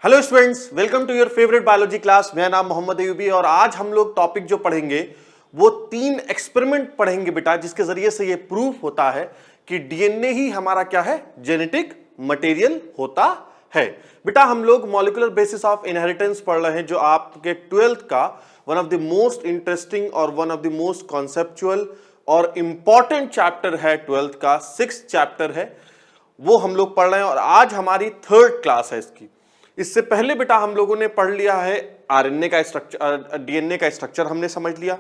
Hello students, welcome to your favourite biology class. मेरा नाम मोहम्मद अयूबी और आज हम लोग टॉपिक जो पढ़ेंगे वो 3 एक्सपेरिमेंट पढ़ेंगे बेटा, जिसके जरिए से ये प्रूफ होता है कि डीएनए ही हमारा क्या है, जेनेटिक मटेरियल होता है। बेटा हम लोग मॉलिक्यूलर बेसिस ऑफ इनहेरिटेंस पढ़ रहे हैं, जो आपके 12th का one of the most interesting और one of the most conceptual और इंपॉर्टेंट चैप्टर है। 12th का 6th चैप्टर है, वो हम लोग पढ़ रहे हैं और आज हमारी 3rd क्लास है इसकी। इससे पहले बेटा हम लोगों ने पढ़ लिया है आरएनए का स्ट्रक्चर, डीएनए का स्ट्रक्चर हमने समझ लिया।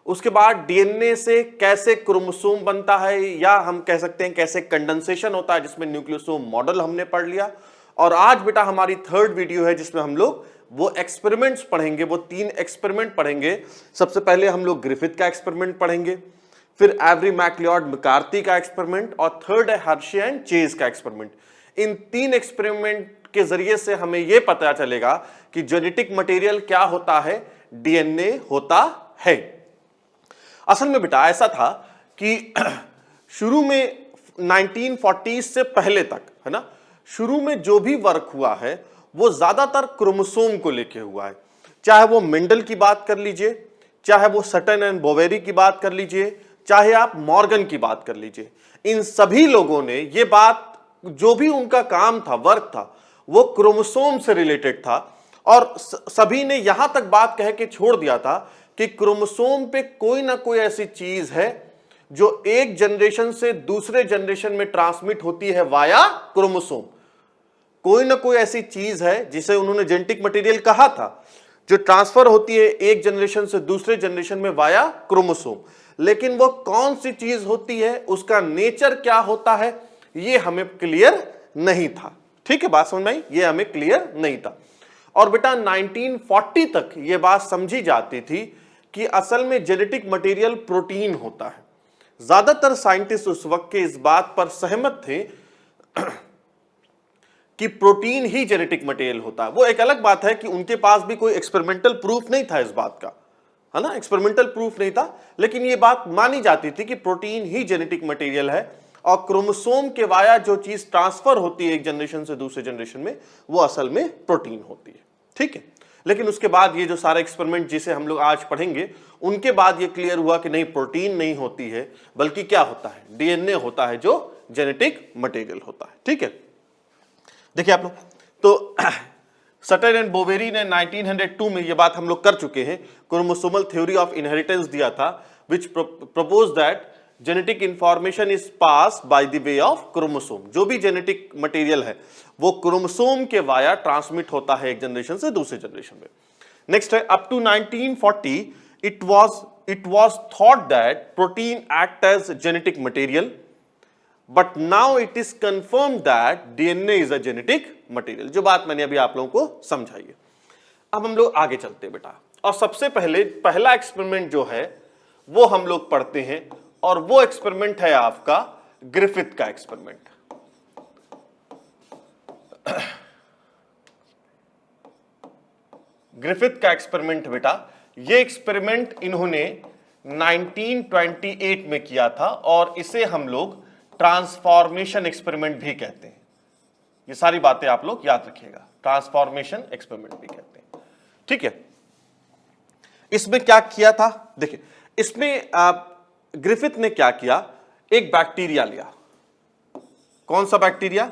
उसके बाद डीएनए से कैसे क्रोमोसोम बनता है, या हम कह सकते हैं कैसे कंडेंसेशन होता है, जिसमें न्यूक्लियोसोम मॉडल हमने पढ़ लिया। और आज बेटा हमारी 3rd वीडियो है जिसमें हम लोग वो एक्सपेरिमेंट्स पढ़ेंगे, वो 3 एक्सपेरिमेंट पढ़ेंगे। सबसे पहले हम लोग ग्रिफिथ का एक्सपेरिमेंट पढ़ेंगे, फिर एवरी मैक्लियोड मैकार्थी का एक्सपेरिमेंट, और 3rd है हर्शी एंड चेज का एक्सपेरिमेंट। इन 3 एक्सपेरिमेंट के जरिए से हमें यह पता चलेगा कि जेनेटिक मटेरियल क्या होता है, डीएनए होता है। असल में बेटा ऐसा था कि शुरू में 1940s से पहले तक, है ना, शुरू में जो भी वर्क हुआ है वो ज्यादातर क्रोमोसोम को लेके हुआ है। चाहे वो मेंडल की बात कर लीजिए, चाहे वो सटन एंड बोवेरी की बात कर लीजिए, चाहे आप मॉर्गन की बात कर लीजिए, इन सभी लोगों ने ये बात, जो भी उनका काम था, वर्क था, वो क्रोमोसोम से रिलेटेड था। और सभी ने यहां तक बात कह के छोड़ दिया था कि क्रोमोसोम पे कोई ना कोई ऐसी चीज है जो एक जनरेशन से दूसरे जनरेशन में ट्रांसमिट होती है वाया क्रोमोसोम। कोई ना कोई ऐसी चीज है जिसे उन्होंने जेनेटिक मटेरियल कहा था, जो ट्रांसफर होती है एक जनरेशन से दूसरे जनरेशन में वाया क्रोमोसोम। लेकिन वो कौन सी चीज होती है, उसका नेचर क्या होता है, ये हमें क्लियर नहीं था। ठीक है, बात समझ में आई? ये हमें क्लियर नहीं था। और बेटा 1940 तक ये बात समझी जाती थी कि असल में जेनेटिक मटेरियल प्रोटीन होता है। ज्यादातर साइंटिस्ट उस वक्त के इस बात पर सहमत थे कि प्रोटीन ही जेनेटिक मटेरियल होता है। वो एक अलग बात है कि उनके पास भी कोई एक्सपेरिमेंटल प्रूफ नहीं था इस बात का, है ना, एक्सपेरिमेंटल प्रूफ नहीं था, लेकिन ये बात मानी जाती थी कि प्रोटीन ही जेनेटिक मटेरियल है और क्रोमोसोम के वाया जो चीज ट्रांसफर होती है एक जनरेशन से दूसरे जनरेशन में, वो असल में प्रोटीन होती है। ठीक है, लेकिन उसके बाद ये जो सारे एक्सपेरिमेंट जिसे हम लोग आज पढ़ेंगे, उनके बाद ये क्लियर हुआ कि नहीं, प्रोटीन नहीं होती है, बल्कि क्या होता है, डीएनए होता है जो जेनेटिक मटेरियल होता है। ठीक है, देखिए आप लोग, तो सटन एंड बोवेरी ने 1902 में ये बात हम लोग कर चुके हैं, क्रोमोसोमल थ्योरी ऑफ इनहेरिटेंस दिया था, which propose that genetic information is pass by the way of chromosome. जो भी जेनेटिक मटेरियल है वो क्रोमोसोम के वाया ट्रांसमिट होता है एक जनरेशन से दूसरे जनरेशन में। नेक्स्ट है, up to 1940 it was thought that protein act as genetic material, but now it is confirm that DNA is a genetic material. जो बात मैंने अभी आप लोगों को समझाई है। अब हम लोग आगे चलते हैं बेटा, और सबसे पहले पहला एक्सपेरिमेंट जो है वो हम लोग पढ़ते हैं, और वो एक्सपेरिमेंट है आपका ग्रिफिथ का एक्सपेरिमेंट। ग्रिफिथ का एक्सपेरिमेंट बेटा, ये एक्सपेरिमेंट इन्होंने 1928 में किया था, और इसे हम लोग ट्रांसफॉर्मेशन एक्सपेरिमेंट भी कहते हैं। ये सारी बातें आप लोग याद रखिएगा, ट्रांसफॉर्मेशन एक्सपेरिमेंट भी कहते हैं। ठीक है, इसमें क्या किया था, देखिए इसमें ग्रिफिथ ने क्या किया, एक बैक्टीरिया लिया। कौन सा बैक्टीरिया?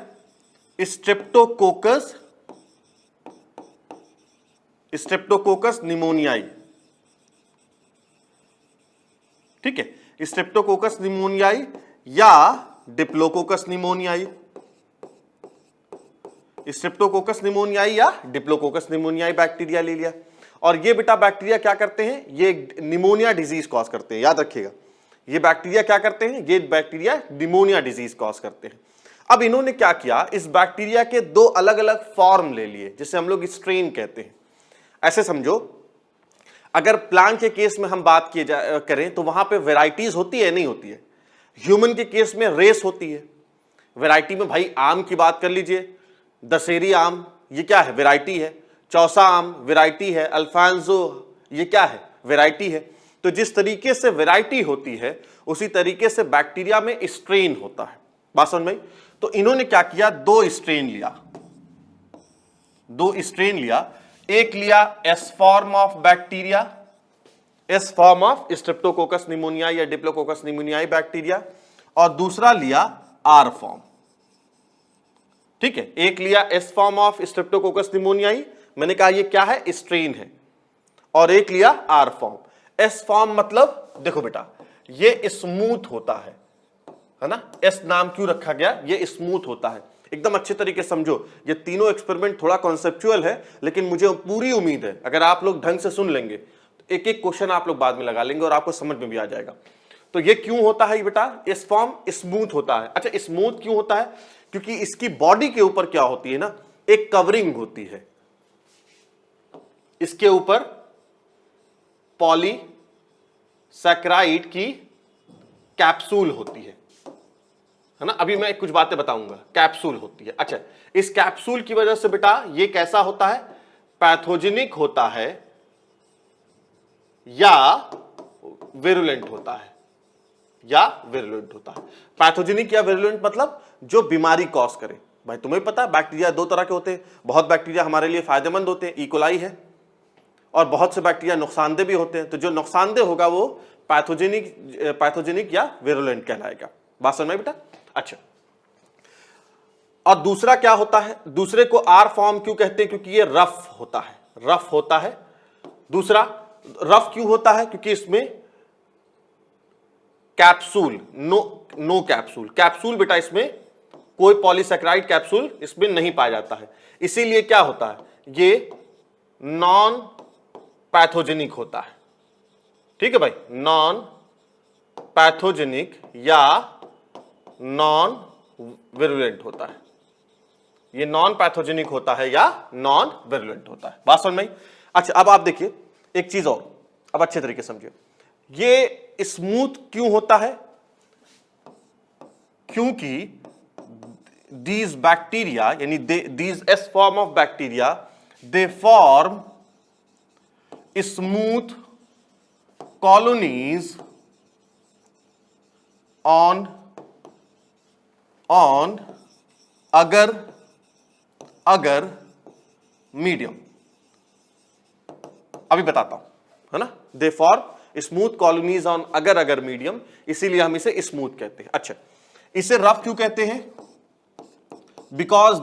स्ट्रेप्टोकोकस निमोनियाई। ठीक है, स्ट्रेप्टोकोकस निमोनियाई या डिप्लोकोकस निमोनियाई, स्ट्रेप्टोकोकस निमोनियाई या डिप्लोकोकस निमोनियाई बैक्टीरिया ले लिया। और ये बेटा बैक्टीरिया क्या करते हैं, ये निमोनिया डिजीज कॉज करते हैं, याद रखिएगा। ये बैक्टीरिया क्या करते हैं, ये बैक्टीरिया निमोनिया डिजीज कॉज करते हैं। अब इन्होंने क्या किया, इस बैक्टीरिया के 2 अलग अलग फॉर्म ले लिए, जिसे हम लोग स्ट्रेन कहते हैं। ऐसे समझो, अगर प्लांट के केस में हम बात करें तो वहां पे वैरायटीज होती है, नहीं होती है? ह्यूमन के केस में रेस होती है। वैरायटी में भाई आम की बात कर लीजिए, दशहरी आम, ये क्या है, वैरायटी है। चौसा आम वैरायटी है। अल्फांसो, ये क्या है, वैरायटी है। तो जिस तरीके से वैरायटी होती है, उसी तरीके से बैक्टीरिया में स्ट्रेन होता है। बात समझ में? तो इन्होंने क्या किया, 2 स्ट्रेन लिया, दो स्ट्रेन लिया, एक लिया S form of bacteria, S form of Streptococcus निमोनियाई या डिप्लोकोकस निमोनियाई बैक्टीरिया, और दूसरा लिया आर फॉर्म। ठीक है, एक लिया एस फॉर्म ऑफ स्ट्रेप्टोकोकस निमोनियाई, मैंने कहा ये क्या है, स्ट्रेन है, और एक लिया आर फॉर्म। एस फॉर्म मतलब देखो बेटा ये स्मूथ होता है ना, एस नाम क्यों रखा गया, ये स्मूथ होता है। एकदम अच्छे तरीके से समझो, ये तीनों एक्सपेरिमेंट थोड़ा कॉन्सेप्चुअल है, लेकिन मुझे पूरी उम्मीद है अगर आप लोग ढंग से सुन लेंगे तो एक एक क्वेश्चन आप लोग बाद में लगा लेंगे और आपको समझ में भी आ जाएगा। तो ये क्यों होता है बेटा, एस फॉर्म स्मूथ होता है। अच्छा, स्मूथ क्यों होता है, क्योंकि इसकी बॉडी के ऊपर क्या होती है ना, एक कवरिंग होती है, इसके ऊपर पॉलीसैकेराइड की कैप्सूल होती है ना। अभी मैं कुछ बातें बताऊंगा, कैप्सूल होती है। अच्छा, इस कैप्सूल की वजह से बेटा ये कैसा होता है, पैथोजेनिक होता है या विरुलेंट होता है, या विरुलेंट होता है। पैथोजेनिक या विरुलेंट मतलब जो बीमारी कॉज करे। भाई तुम्हें पता है बैक्टीरिया दो तरह के होते हैं, बहुत बैक्टीरिया हमारे लिए फायदेमंद होते हैं, इकोलाई है, और बहुत से बैक्टीरिया नुकसानदेह भी होते हैं। तो जो नुकसानदेह होगा वो पैथोजेनिक या विरुलेंट कहलाएगा। बात समझ में बेटा। अच्छा, और दूसरा क्या होता है, दूसरे को आर फॉर्म क्यों कहते हैं, क्योंकि ये रफ होता है, रफ होता है। दूसरा रफ क्यों होता है, क्योंकि इसमें कैप्सूल नो कैप्सूल, कैप्सूल बेटा इसमें कोई पॉलीसैकेराइड कैप्सूल इसमें नहीं पाया जाता है, इसीलिए क्या होता है, ये नॉन पैथोजेनिक होता है। ठीक है भाई, नॉन पैथोजेनिक या नॉन विरुलेंट होता है, ये नॉन पैथोजेनिक होता है या नॉन विरुलेंट होता है। बात समझ में आई। अच्छा, अब आप देखिए एक चीज और, अब अच्छे तरीके से समझिए, ये स्मूथ क्यों होता है, क्योंकि दीज बैक्टीरिया यानी these S form of bacteria they form smooth colonies on agar medium. अभी बताता हूं, है ना, they form smooth colonies on agar medium, इसीलिए हम इसे स्मूथ कहते हैं। अच्छा, इसे रफ क्यों कहते हैं, because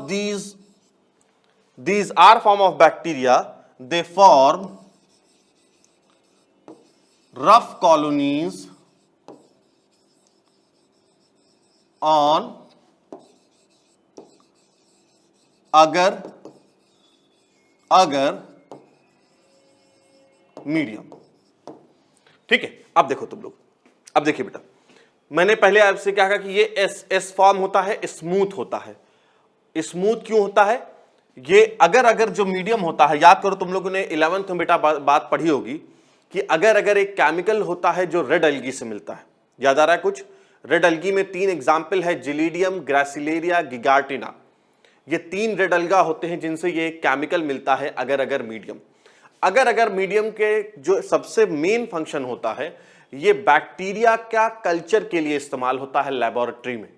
these are form of bacteria they form rough colonies on agar medium. ठीक है, अब देखो तुम लोग, अब देखिए बेटा, मैंने पहले आपसे क्या कहा कि ये एस फॉर्म होता है, स्मूथ होता है। स्मूथ क्यों होता है, ये अगर जो मीडियम होता है, याद करो तुम लोगों ने 11th में बेटा बात पढ़ी होगी कि अगर एक केमिकल होता है जो रेड एल्गी से मिलता है, याद आ रहा है कुछ, रेड एल्गी में 3 एग्जाम्पल है, जिलीडियम, ग्रासिलेरिया, गिगार्टिना। ये 3 रेड अलगा होते हैं जिनसे ये केमिकल मिलता है अगर मीडियम। अगर मीडियम के जो सबसे मेन फंक्शन होता है, ये बैक्टीरिया का कल्चर के लिए इस्तेमाल होता है लेबोरेटरी में,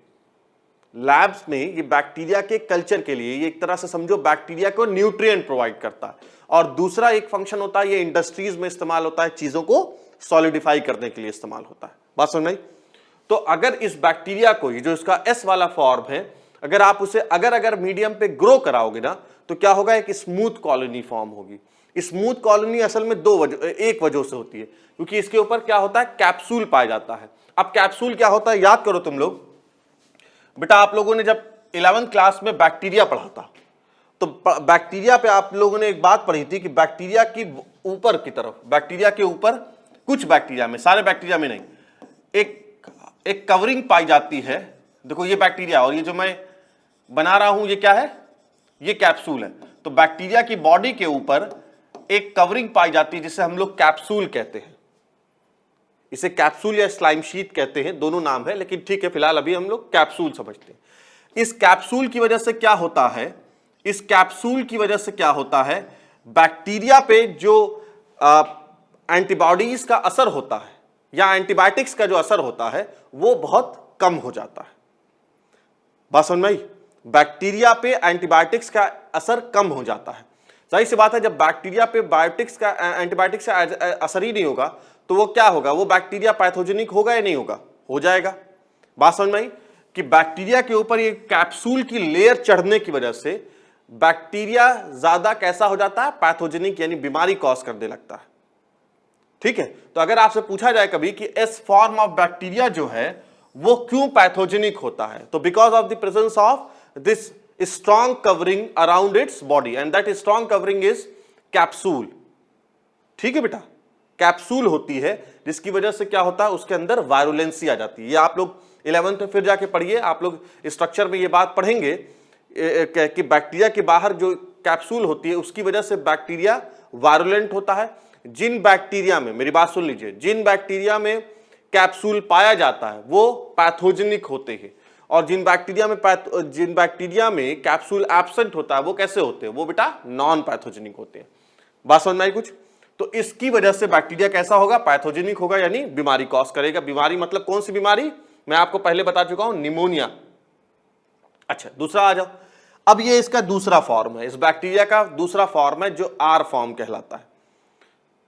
लैब्स में ये बैक्टीरिया के कल्चर के लिए, ये एक तरह से समझो बैक्टीरिया को न्यूट्रिएंट प्रोवाइड करता है। और दूसरा एक फंक्शन होता है, ये इंडस्ट्रीज में इस्तेमाल होता है, चीजों को सॉलिडिफाई करने के लिए इस्तेमाल होता है। बात समझ में? तो अगर इस बैक्टीरिया को, जो इसका एस वाला फॉर्म है, अगर आप उसे अगर मीडियम पे ग्रो कराओगे ना, तो क्या होगा, एक स्मूथ कॉलोनी फॉर्म होगी। स्मूथ कॉलोनी असल में एक वजह से होती है, क्योंकि इसके ऊपर क्या होता है, कैप्सूल पाया जाता है। अब कैप्सूल क्या होता है, याद करो तुम लोग बेटा, आप लोगों ने जब 11th क्लास में बैक्टीरिया पढ़ा था, तो बैक्टीरिया पे आप लोगों ने एक बात पढ़ी थी कि बैक्टीरिया की ऊपर की तरफ, बैक्टीरिया के ऊपर, कुछ बैक्टीरिया में, सारे बैक्टीरिया में नहीं, एक कवरिंग पाई जाती है। देखो ये बैक्टीरिया, और ये जो मैं बना रहा हूं ये क्या है, ये कैप्सूल है। तो बैक्टीरिया की बॉडी के ऊपर एक कवरिंग पाई जाती है जिसे हम लोग कैप्सूल कहते हैं। इसे कैप्सूल या स्लाइम शीट कहते हैं, दोनों नाम है, लेकिन ठीक है, फिलहाल अभी हम लोग कैप्सूल समझते हैं। इस कैप्सूल की वजह से क्या होता है, इस कैप्सूल की वजह से क्या होता है, बैक्टीरिया पे जो एंटीबॉडीज का असर होता है या एंटीबायोटिक्स का जो असर होता है वो बहुत कम हो जाता है। बात समझ में आई? बैक्टीरिया पे एंटीबायोटिक्स का असर कम हो जाता है। सही सी बात है, जब बैक्टीरिया पे बायोटिक्स का एंटीबायोटिक्स का असर ही नहीं होगा तो वो क्या होगा, वो बैक्टीरिया पैथोजेनिक होगा या नहीं होगा, हो जाएगा। बात समझ में आई कि बैक्टीरिया के ऊपर ये कैप्सूल की लेयर चढ़ने की वजह से बैक्टीरिया ज्यादा कैसा हो जाता है, पैथोजेनिक, यानी बीमारी कॉज करने लगता है। ठीक है, तो अगर आपसे पूछा जाए कभी कि एस फॉर्म ऑफ बैक्टीरिया जो है वो क्यों पैथोजेनिक होता है, तो because of the presence of this strong covering around its body, and that strong covering is capsule. ठीक है बेटा, कैप्सूल होती है जिसकी वजह से क्या होता है, उसके अंदर वायरुलेंसी आ जाती है। ये आप लोग 11th में फिर जाके पढ़िए, आप लोग स्ट्रक्चर में ये बात पढ़ेंगे कि बैक्टीरिया के बाहर जो कैप्सूल होती है उसकी वजह से बैक्टीरिया वायरुलेंट होता है। जिन बैक्टीरिया में, मेरी बात सुन लीजिए, जिन बैक्टीरिया में कैप्सूल पाया जाता है वो पैथोजेनिक होते हैं, और जिन बैक्टीरिया में कैप्सूल एब्सेंट होता है वो कैसे होते हैं, वो बेटा नॉन पैथोजेनिक होते हैं। बात समझ में आई कुछ? तो इसकी वजह से बैक्टीरिया कैसा होगा, पैथोजेनिक होगा, यानी बीमारी कॉज करेगा। बीमारी मतलब कौन सी बीमारी, मैं आपको पहले बता चुका हूं, निमोनिया। अच्छा, दूसरा आ जाओ। अब ये इसका दूसरा फॉर्म है, इस बैक्टीरिया का दूसरा फॉर्म है जो आर फॉर्म कहलाता है।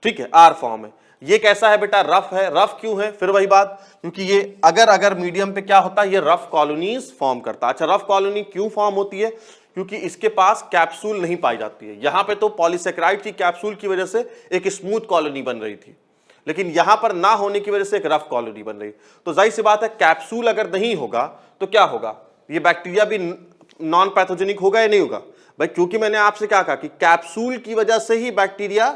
ठीक है, आर फॉर्म है। ये कैसा है बेटा, रफ है। रफ क्यों है, फिर वही बात, क्योंकि ये अगर मीडियम पे क्या होता है, ये रफ कॉलोनीज फॉर्म करता है। अच्छा, रफ कॉलोनी क्यों फॉर्म होती है, क्योंकि इसके पास कैप्सूल नहीं पाई जाती है। यहां पे तो पॉलीसेकेराइड की कैप्सूल की वजह से एक स्मूथ कॉलोनी बन रही थी, लेकिन यहां पर ना होने की वजह से एक रफ कॉलोनी बन रही। तो जाहिर सी बात है, कैप्सूल अगर नहीं होगा तो क्या होगा, ये बैक्टीरिया भी नॉन पैथोजेनिक होगा या नहीं होगा भाई, क्योंकि मैंने आपसे क्या कहा कि कैप्सूल की वजह से ही बैक्टीरिया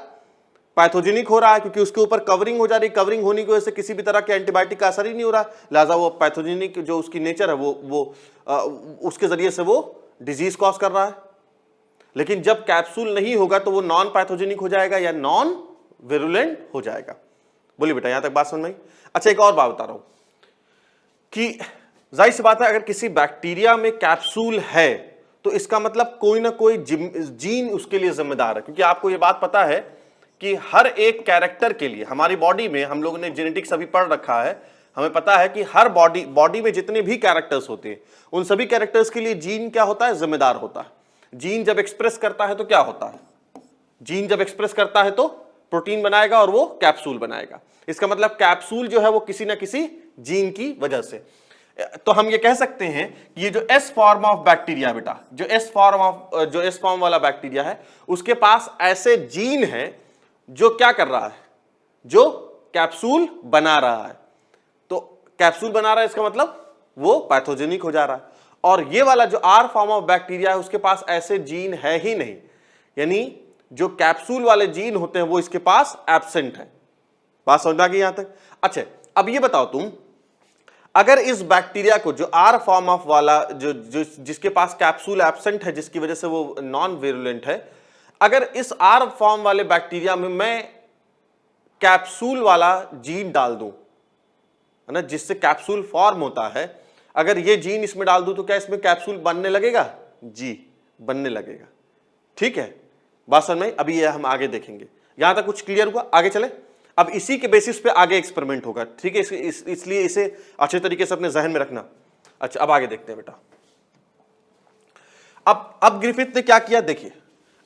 पैथोजेनिक हो रहा है, क्योंकि उसके ऊपर कवरिंग हो जा रही, कवरिंग होने की वजह से किसी भी तरह के एंटीबायोटिक का असर ही नहीं हो रहा, लिहाजा वो पैथोजेनिक जो उसकी नेचर है वो उसके जरिए से वो डिजीज कॉज कर रहा है। लेकिन जब कैप्सूल नहीं होगा तो वो नॉन पैथोजेनिक हो जाएगा या नॉन विरुलेंट हो जाएगा। बोलिए बेटा, यहां तक बात समझ में आई? अच्छा, एक और बात बता रहा हूं कि जाहिर सी बात है, अगर किसी बैक्टीरिया में कैप्सूल है तो इसका मतलब कोई ना कोई जीन उसके लिए जिम्मेदार है, क्योंकि आपको यह बात पता है कि हर एक कैरेक्टर के लिए हमारी बॉडी में, हम लोगों ने जेनेटिक्स अभी पढ़ रखा है, हमें पता है कि हर बॉडी में जितने भी कैरेक्टर्स होते हैं उन सभी कैरेक्टर्स के लिए जीन क्या होता है, जिम्मेदार होता है। जीन जब एक्सप्रेस करता है तो क्या होता है, जीन जब एक्सप्रेस करता है तो प्रोटीन बनाएगा और वो कैप्सूल बनाएगा। इसका मतलब कैप्सूल जो है वो किसी ना किसी जीन की वजह से। तो हम ये कह सकते हैं कि ये जो एस फॉर्म ऑफ बैक्टीरिया बेटा, जो एस फॉर्म वाला बैक्टीरिया है, उसके पास ऐसे जीन है जो क्या कर रहा है, जो कैप्सूल बना रहा है। तो कैप्सूल बना रहा है, इसका मतलब वो पैथोजेनिक हो जा रहा है। और ये वाला जो आर फॉर्म ऑफ बैक्टीरिया है उसके पास ऐसे जीन है ही नहीं, यानी जो कैप्सूल वाले जीन होते हैं वो इसके पास एब्सेंट है। बात समझ आ गई यहां तक? अच्छा, अब ये बताओ तुम, अगर इस बैक्टीरिया को जो आर फॉर्म ऑफ वाला जो जिसके पास कैप्सूल एब्सेंट है, जिसकी वजह से वो नॉन विरुलेंट है, अगर इस आर फॉर्म वाले बैक्टीरिया में मैं कैप्सूल वाला जीन डाल दूं, है ना, जिससे कैप्सूल फॉर्म होता है, अगर ये जीन इसमें डाल दूं तो क्या इसमें कैप्सूल बनने लगेगा? जी, बनने लगेगा। ठीक है, बात समझ में? अभी ये हम आगे देखेंगे। यहां तक कुछ क्लियर हुआ? आगे चले। अब इसी के बेसिस पे आगे एक्सपेरिमेंट होगा। ठीक है, इसलिए इसे अच्छे तरीके से अपने जहन में रखना। अच्छा, अब आगे देखते हैं बेटा। अब ग्रिफिथ ने क्या किया, देखिए।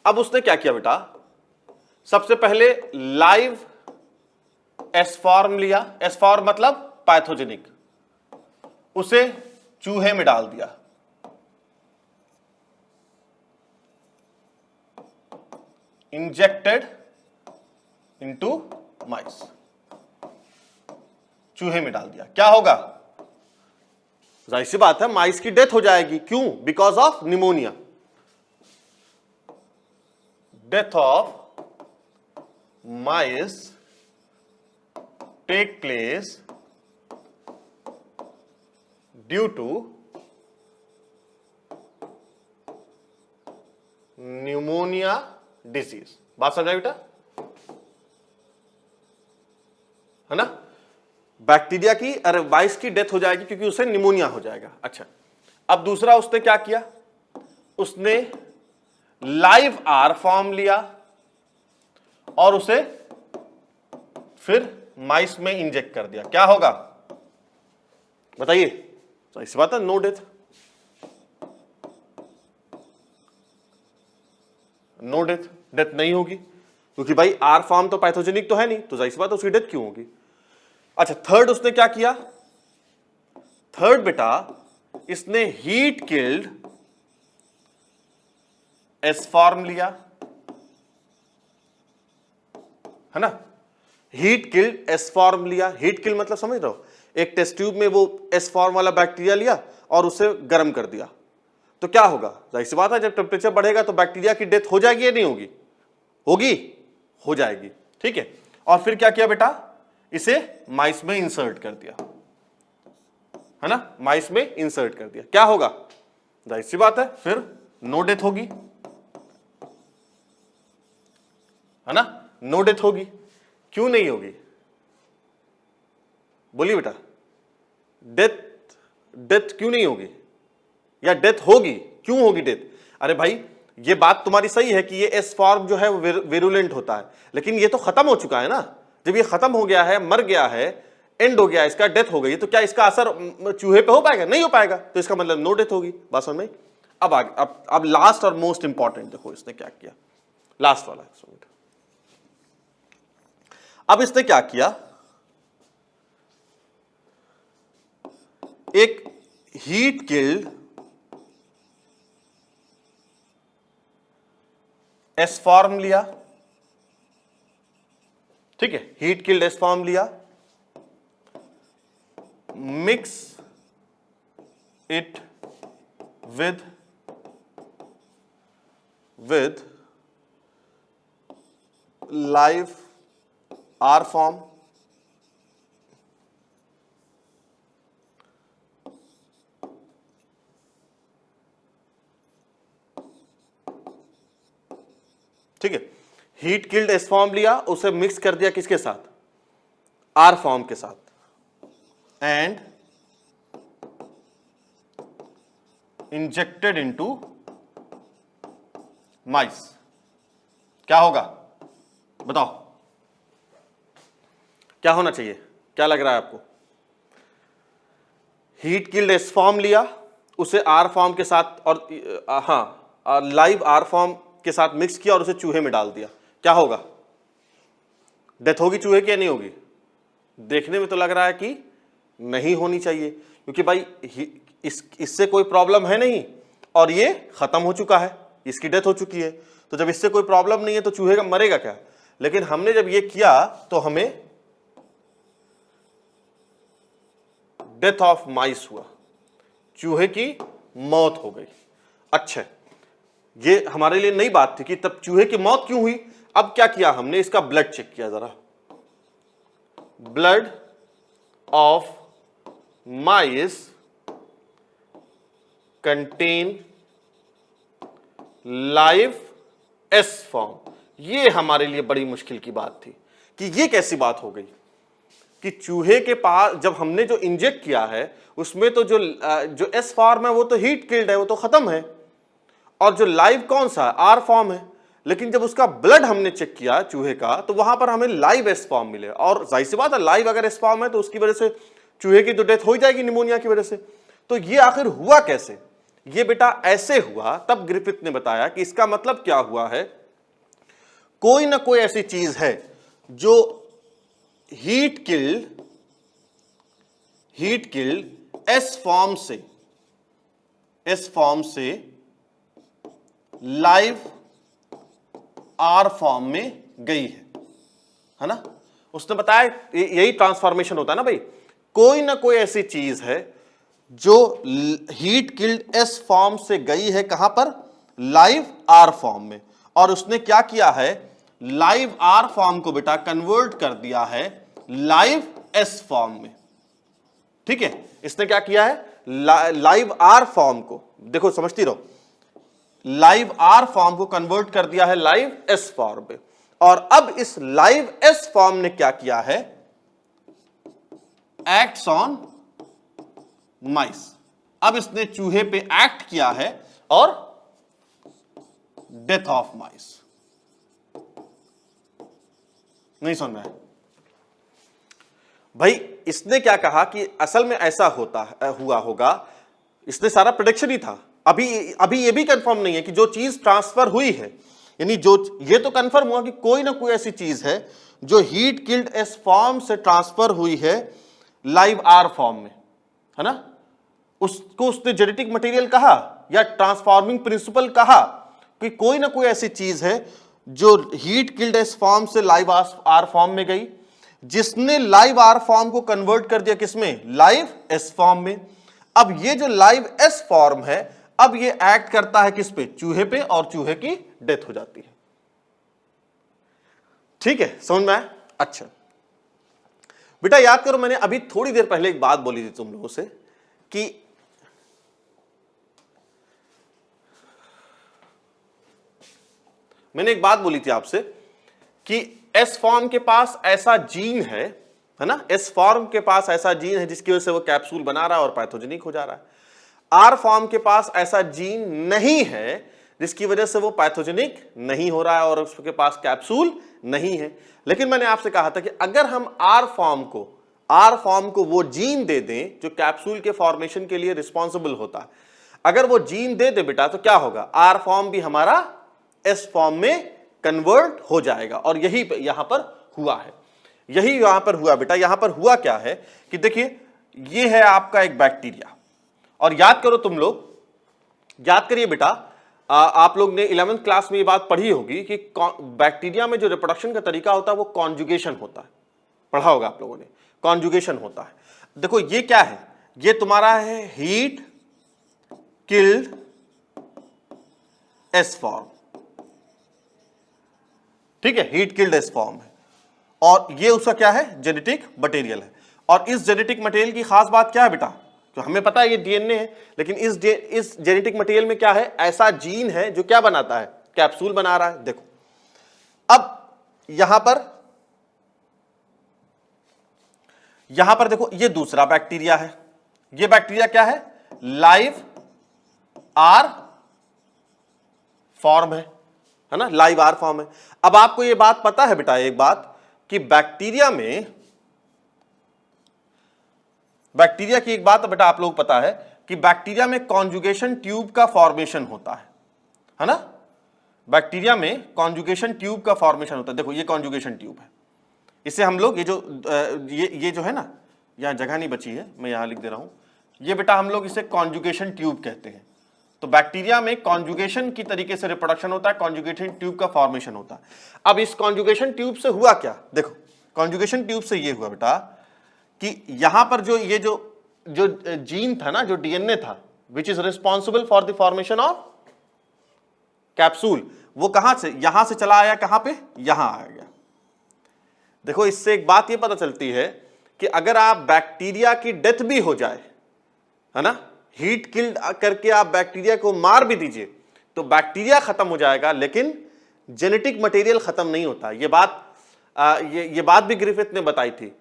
अब उसने क्या किया बेटा, सबसे पहले लाइव एस फॉर्म लिया। एस फॉर्म मतलब पैथोजेनिक, उसे चूहे में डाल दिया। इंजेक्टेड इनटू माइस, चूहे में डाल दिया। क्या होगा? जाहिर सी बात है, माइस की डेथ हो जाएगी। क्यों? Because of pneumonia. Death of mice take place due to pneumonia disease. बात समझा बेटा, है ना? बैक्टीरिया की अरे माइस की डेथ हो जाएगी क्योंकि उसे निमोनिया हो जाएगा। अच्छा, अब दूसरा उसने क्या किया, उसने लाइव आर फॉर्म लिया और उसे फिर माइस में इंजेक्ट कर दिया। क्या होगा बताइए? तो इस बात है, no death. No death, death नहीं होगी क्योंकि भाई आर फॉर्म तो पैथोजेनिक तो है नहीं, तो जाहिर सी बात है उसकी डेथ क्यों होगी। अच्छा थर्ड उसने क्या किया, थर्ड बेटा इसने हीट किल्ड एस फॉर्म लिया, है ना, हीट किल्ड एस फॉर्म लिया। हीट किल मतलब समझ रहे हो, एक टेस्ट ट्यूब में वो एस फॉर्म वाला बैक्टीरिया लिया और उसे गर्म कर दिया, तो क्या होगा, जाहिर सी बात है जब टेम्परेचर बढ़ेगा तो बैक्टीरिया की डेथ हो जाएगी या नहीं होगी, होगी, हो जाएगी, ठीक है। और फिर क्या किया बेटा, इसे माइस में इंसर्ट कर दिया, है ना, माइस में इंसर्ट कर दिया, क्या होगा, जाहिर सी बात है फिर नो डेथ होगी, है ना, नो डेथ होगी। क्यों नहीं होगी, बोलिए बेटा, डेथ डेथ क्यों नहीं होगी, या डेथ होगी, क्यों होगी डेथ। अरे भाई ये बात तुम्हारी सही है कि ये एस फॉर्म जो है वो विरुलेंट होता है, लेकिन ये तो खत्म हो चुका है ना, जब ये खत्म हो गया है, मर गया है, एंड हो गया, इसका डेथ हो गई, तो क्या इसका असर चूहे पे हो पाएगा, नहीं हो पाएगा, तो इसका मतलब नो डेथ होगी, बात समझ में। अब आगे, अब लास्ट और मोस्ट इंपॉर्टेंट देखो इसने क्या किया, लास्ट वाला एक्सपेरिमेंट। अब इसने क्या किया, एक हीट किल्ड एस फॉर्म लिया, ठीक है, हीट किल्ड एस फॉर्म लिया, mix it with live R form, ठीक है, हीट किल्ड एस फॉर्म लिया, उसे मिक्स कर दिया किसके साथ, आर फॉर्म के साथ, एंड इंजेक्टेड इनटू माइस। क्या होगा बताओ, क्या होना चाहिए, क्या लग रहा है आपको। हीट किल्ड एस फॉर्म लिया, उसे आर फॉर्म के साथ और लाइव आर फॉर्म के साथ मिक्स किया और उसे चूहे में डाल दिया, क्या होगा, डेथ होगी चूहे की या नहीं होगी। देखने में तो लग रहा है कि नहीं होनी चाहिए, क्योंकि भाई इससे कोई प्रॉब्लम है नहीं और ये खत्म हो चुका है, इसकी डेथ हो चुकी है, तो जब इससे कोई प्रॉब्लम नहीं है तो चूहे का मरेगा क्या। लेकिन हमने जब ये किया तो हमें डेथ ऑफ माइस हुआ, चूहे की मौत हो गई। अच्छा, ये हमारे लिए नई बात थी कि तब चूहे की मौत क्यों हुई। अब क्या किया हमने, इसका ब्लड चेक किया जरा, blood of mice contain live S form. ये हमारे लिए बड़ी मुश्किल की बात थी कि ये कैसी बात हो गई कि चूहे के पास जब हमने जो इंजेक्ट किया है उसमें तो जो एस फॉर्म है वो तो हीट किल्ड है, वो तो खत्म है, और जो लाइव कौन सा आर फॉर्म है, लेकिन जब उसका ब्लड हमने चेक किया चूहे का तो वहां पर हमें लाइव एस फॉर्म मिले। और जाहिर सी बात है लाइव अगर एस फॉर्म है तो उसकी वजह से चूहे की तो डेथ हो जाएगी निमोनिया की वजह से। तो ये आखिर हुआ कैसे, ये बेटा ऐसे हुआ। तब ग्रिफिथ ने बताया कि इसका मतलब क्या हुआ है, कोई ना कोई ऐसी चीज है जो हीट किल्ड एस फॉर्म से लाइव आर फॉर्म में गई है ना। उसने बताया यही ट्रांसफॉर्मेशन होता है ना भाई, कोई ना कोई ऐसी चीज है जो हीट किल्ड एस फॉर्म से गई है कहां पर, लाइव आर फॉर्म में, और उसने क्या किया है, लाइव आर फॉर्म को बेटा कन्वर्ट कर दिया है लाइव एस फॉर्म में। ठीक है, इसने क्या किया है, लाइव आर फॉर्म को, देखो समझती रहो, लाइव आर फॉर्म को कन्वर्ट कर दिया है लाइव एस फॉर्म पे। और अब इस लाइव एस फॉर्म ने क्या किया है, एक्ट्स ऑन माइस। अब इसने चूहे पे एक्ट किया है और डेथ ऑफ माइस। नहीं समझ में भाई, इसने क्या कहा कि असल में ऐसा हुआ होगा, इसने सारा प्रेडिक्शन ही था। अभी ये भी कंफर्म नहीं है कि जो चीज ट्रांसफर हुई है यानी जो ये तो कंफर्म हुआ कि कोई ना कोई ऐसी चीज है जो हीट किल्ड एस फॉर्म से ट्रांसफर हुई है लाइव आर फॉर्म में, है ना। उसको उसने जेनेटिक मटेरियल कहा या ट्रांसफॉर्मिंग प्रिंसिपल कहा कि कोई ना कोई ऐसी चीज है जो हीट किल्ड एस फॉर्म से लाइव आर फॉर्म में गई, जिसने लाइव आर फॉर्म को कन्वर्ट कर दिया किसमें, लाइव एस फॉर्म में। अब ये जो लाइव एस फॉर्म है, अब ये एक्ट करता है किस पे, चूहे पे, और चूहे की डेथ हो जाती है। ठीक है, समझ में आया। अच्छा बेटा याद करो, मैंने अभी थोड़ी देर पहले एक बात बोली थी तुम लोगों से कि मैंने एक बात बोली थी आपसे कि एस फॉर्म के पास ऐसा जीन है ना, एस फॉर्म के पास ऐसा जीन है जिसकी वजह से वो कैप्सूल बना रहा है और पैथोजेनिक हो जा रहा है। आर फॉर्म के पास ऐसा जीन नहीं है जिसकी वजह से वो पैथोजेनिक नहीं हो रहा है और उसके पास कैप्सूल नहीं है। लेकिन मैंने आपसे कहा था कि अगर हम आर फॉर्म को वो जीन दे दें जो कैप्सूल के फॉर्मेशन के लिए रिस्पॉन्सिबल होता है, अगर वो जीन दे दे बेटा, तो क्या होगा, आर फॉर्म भी हमारा एस फॉर्म में कन्वर्ट हो जाएगा। और यही यहां पर हुआ है, यही यहां पर हुआ बेटा। यहां पर हुआ क्या है कि देखिए, ये है आपका एक बैक्टीरिया, और याद करो तुम लोग, याद करिए बेटा, आप लोग ने 11th क्लास में ये बात पढ़ी होगी कि बैक्टीरिया में जो रिप्रोडक्शन का तरीका होता है वो कॉन्जुगेशन होता है, पढ़ा होगा आप लोगों ने, कॉन्जुगेशन होता है। देखो ये क्या है, ये तुम्हारा है हीट किल्ड एस फॉर्म, ठीक है, हीट किल्ड एस फॉर्म है, और ये उसका क्या है, जेनेटिक मटेरियल है। और इस जेनेटिक मटेरियल की खास बात क्या है बेटा, तो हमें पता है ये डीएनए है, लेकिन इस जेनेटिक मटेरियल में क्या है, ऐसा जीन है जो क्या बनाता है, कैप्सूल बना रहा है। देखो अब यहां पर देखो, ये दूसरा बैक्टीरिया है, ये बैक्टीरिया क्या है, लाइव आर फॉर्म है ना, लाइव आर फॉर्म है। अब आपको ये बात पता है बेटा, एक बात कि बैक्टीरिया की एक बात बेटा आप लोग पता है कि बैक्टीरिया में कॉन्जुगेशन ट्यूब का फॉर्मेशन होता है ना, बैक्टीरिया में कॉन्जुगेशन ट्यूब का फॉर्मेशन होता है। देखो ये कॉन्जुगेशन ट्यूब है, इससे हम लोग ये जो है ना, यहां जगह नहीं बची है, मैं यहां लिख दे रहा हूं, ये बेटा हम लोग इसे कॉन्जुगेशन ट्यूब कहते हैं। तो बैक्टीरिया में कॉन्जुगेशन की तरीके से रिप्रोडक्शन होता है, कॉन्जुगेशन ट्यूब का फॉर्मेशन होता है। अब इस कॉन्जुगेशन ट्यूब से हुआ क्या, देखो कॉन्जुगेशन ट्यूब से ये हुआ बेटा कि यहां पर जो जीन था ना, जो डीएनए था, which is responsible for the formation of capsule, वो कहां से, यहां से चला आया, कहां पे, यहां आ गया। देखो इससे एक बात ये पता चलती है कि अगर आप बैक्टीरिया की डेथ भी हो जाए, है ना, हीट किल्ड करके आप बैक्टीरिया को मार भी दीजिए तो बैक्टीरिया खत्म हो जाएगा, लेकिन जेनेटिक मटेरियल खत्म नहीं होता। ये बात भी ग्रिफिथ ने बताई थी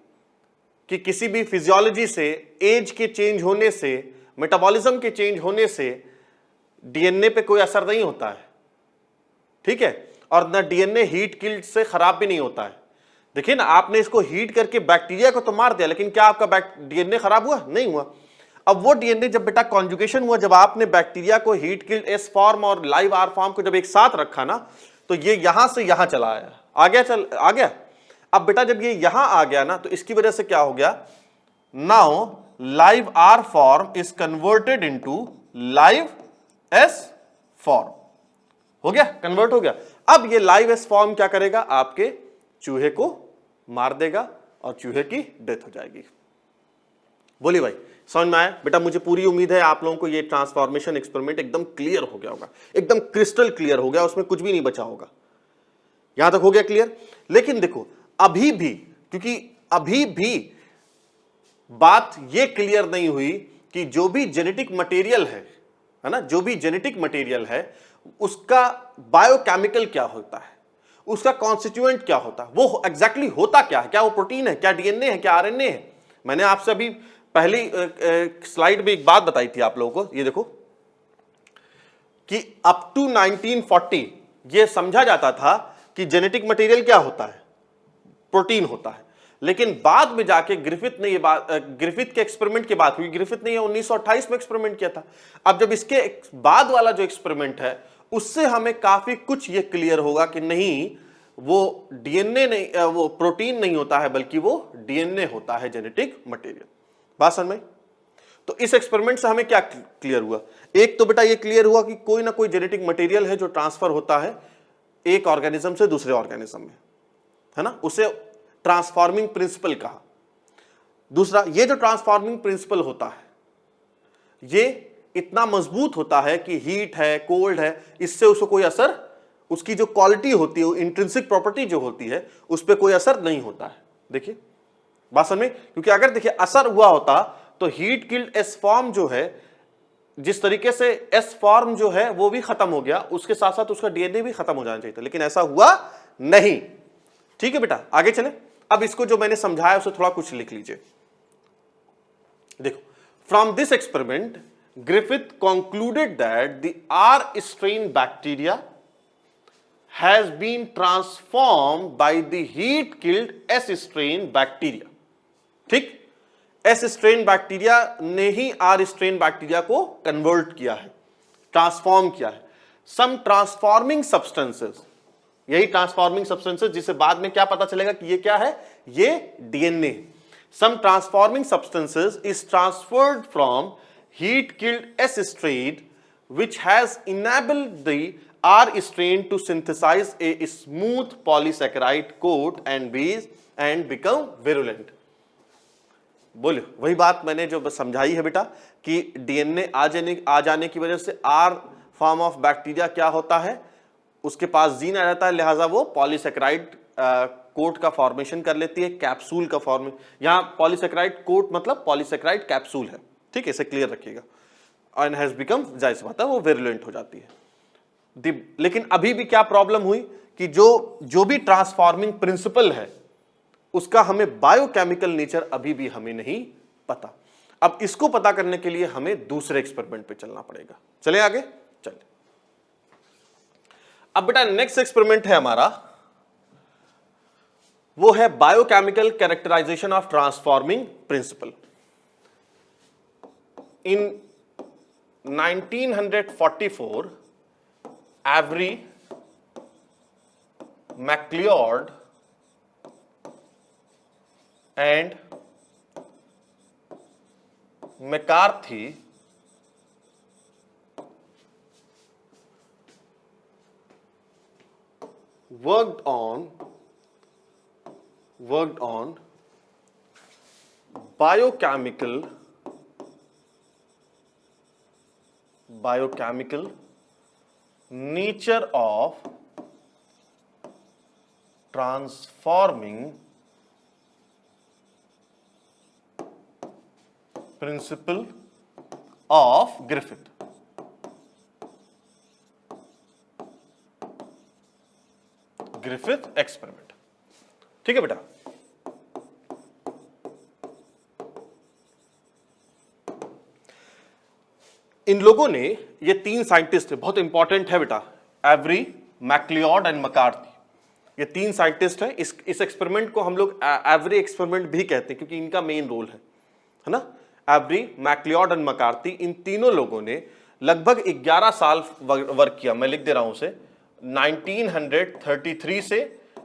कि किसी भी फिजियोलॉजी से, एज के चेंज होने से, मेटाबॉलिज्म के चेंज होने से डीएनए पे कोई असर नहीं होता है, ठीक है, और ना डीएनए हीट किल्ड से खराब भी नहीं होता है। देखिए ना, आपने इसको हीट करके बैक्टीरिया को तो मार दिया, लेकिन क्या आपका डीएनए खराब हुआ, नहीं हुआ। अब वो डीएनए जब बेटा कॉन्जुगेशन हुआ, जब आपने बैक्टीरिया को हीट किल्ड एस फॉर्म और लाइव आर फॉर्म को जब एक साथ रखा ना, तो ये यहां से यहां चला आया, आ गया। अब बेटा जब ये यहां आ गया ना, तो इसकी वजह से क्या हो गया, now live R form is converted into live S form, हो गया, कन्वर्ट हो गया। अब ये लाइव एस फॉर्म क्या करेगा, आपके चूहे को मार देगा और चूहे की डेथ हो जाएगी। बोलिए भाई, समझ में आया बेटा? मुझे पूरी उम्मीद है आप लोगों को ये ट्रांसफॉर्मेशन एक्सपेरिमेंट एकदम क्लियर हो गया होगा, एकदम क्रिस्टल क्लियर हो गया, उसमें कुछ भी नहीं बचा होगा। यहां तक हो गया क्लियर? लेकिन देखो अभी भी, क्योंकि अभी भी बात ये क्लियर नहीं हुई कि जो भी जेनेटिक मटेरियल है ना, जो भी जेनेटिक मटेरियल है उसका बायोकेमिकल क्या होता है, उसका कॉन्स्टिट्यूएंट क्या होता है, वो एग्जैक्टली होता क्या है, क्या वो प्रोटीन है, क्या डीएनए है, क्या आरएनए है। मैंने आपसे अभी पहली स्लाइड में एक बात बताई थी आप लोगों को, ये देखो कि अप टू 1940 ये समझा जाता था कि जेनेटिक मटेरियल क्या होता है, प्रोटीन होता है। लेकिन बाद में जाके ग्रिफिथ ने ये बात, ग्रिफिथ के एक्सपेरिमेंट की बात हुई, ग्रिफिथ ने ये 1928 में एक्सपेरिमेंट किया था। अब जब इसके बाद वाला जो एक्सपेरिमेंट है उससे हमें काफी कुछ ये क्लियर होगा कि नहीं, वो डीएनए नहीं, वो प्रोटीन नहीं होता है, बल्कि वो डीएनए होता है, जेनेटिक मटेरियल। बात समझ में? तो इस एक्सपेरिमेंट से हमें क्या क्लियर हुआ? एक तो बेटा ये क्लियर हुआ कि कोई ना कोई जेनेटिक मटेरियल है जो ट्रांसफर होता है एक ऑर्गेनिज्म से दूसरे ऑर्गेनिज्म में, है ना, उसे ट्रांसफॉर्मिंग प्रिंसिपल कहा। दूसरा, ये जो ट्रांसफॉर्मिंग प्रिंसिपल होता है ये इतना मजबूत होता है कि हीट है, कोल्ड है, इससे उसको कोई असर, उसकी जो क्वालिटी होती है, इंट्रिंसिक प्रॉपर्टी जो होती है, उस पर कोई असर नहीं होता है। देखिए बात समझ में? क्योंकि अगर देखिए असर हुआ होता तो हीट किल्ड एस फॉर्म जो है, जिस तरीके से एस फॉर्म जो है वो भी खत्म हो गया, उसके साथ साथ उसका डीएनए भी खत्म हो जाना चाहिए था, लेकिन ऐसा हुआ नहीं। ठीक है बेटा, आगे चले। अब इसको जो मैंने समझाया उसे थोड़ा कुछ लिख लीजिए। देखो, from this experiment Griffith concluded that the R strain bacteria has been transformed by the heat killed S strain bacteria. ठीक, S strain बैक्टीरिया ने ही R strain बैक्टीरिया को कन्वर्ट किया है, ट्रांसफॉर्म किया है। सम ट्रांसफॉर्मिंग सब्सटेंसेस, यही ट्रांसफॉर्मिंग सब्सटेंसेस जिसे बाद में क्या पता चलेगा कि ये क्या है, ये DNA. Some transforming substances is transferred from heat killed S strain which has enabled the R strain to synthesize a smooth polysaccharide coat and base and become virulent. बोलो, वही बात मैंने जो समझाई है बेटा कि डीएनए आ जाने की वजह से आर फॉर्म ऑफ बैक्टीरिया क्या होता है, उसके पास जीन आ जाता है, लिहाजा वो पॉलीसेक्राइड कोट का फॉर्मेशन कर लेती है, कैप्सूल का फॉर्म। यहां पॉलीसेक्राइड कोट मतलब पॉलीसेक्राइड कैप्सूल है, ठीक है, इसे क्लियर रखिएगा। एंड हैज बिकम, जाहिर सी बात है वो विरुलेंट हो जाती है। लेकिन अभी भी क्या प्रॉब्लम हुई कि जो भी ट्रांसफॉर्मिंग प्रिंसिपल है उसका हमें बायोकेमिकल नेचर अभी भी हमें नहीं पता। अब इसको पता करने के लिए हमें दूसरे एक्सपेरिमेंट पे चलना पड़ेगा। चले आगे, चले। अब बेटा नेक्स्ट एक्सपेरिमेंट है हमारा, वो है biochemical characterization of transforming principle. In 1944, Avery, MacLeod and McCarthy worked on biochemical nature of transforming principle of Griffith. Griffith experiment, ठीक है बेटा। इन लोगों ने, ये तीन साइंटिस्ट थे, बहुत इंपॉर्टेंट है बेटा, एवरी, मैक्लियॉड एंड मकार्थी, ये तीन साइंटिस्ट हैं। इस एक्सपेरिमेंट को हम लोग एवरी एक्सपेरिमेंट भी कहते हैं क्योंकि इनका मेन रोल है ना। एवरी, मैक्लियॉड एंड मकार्थी, इन तीनों लोगों ने लगभग 11 साल वर्क किया। मैं लिख दे रहा हूं उसे, 1933 से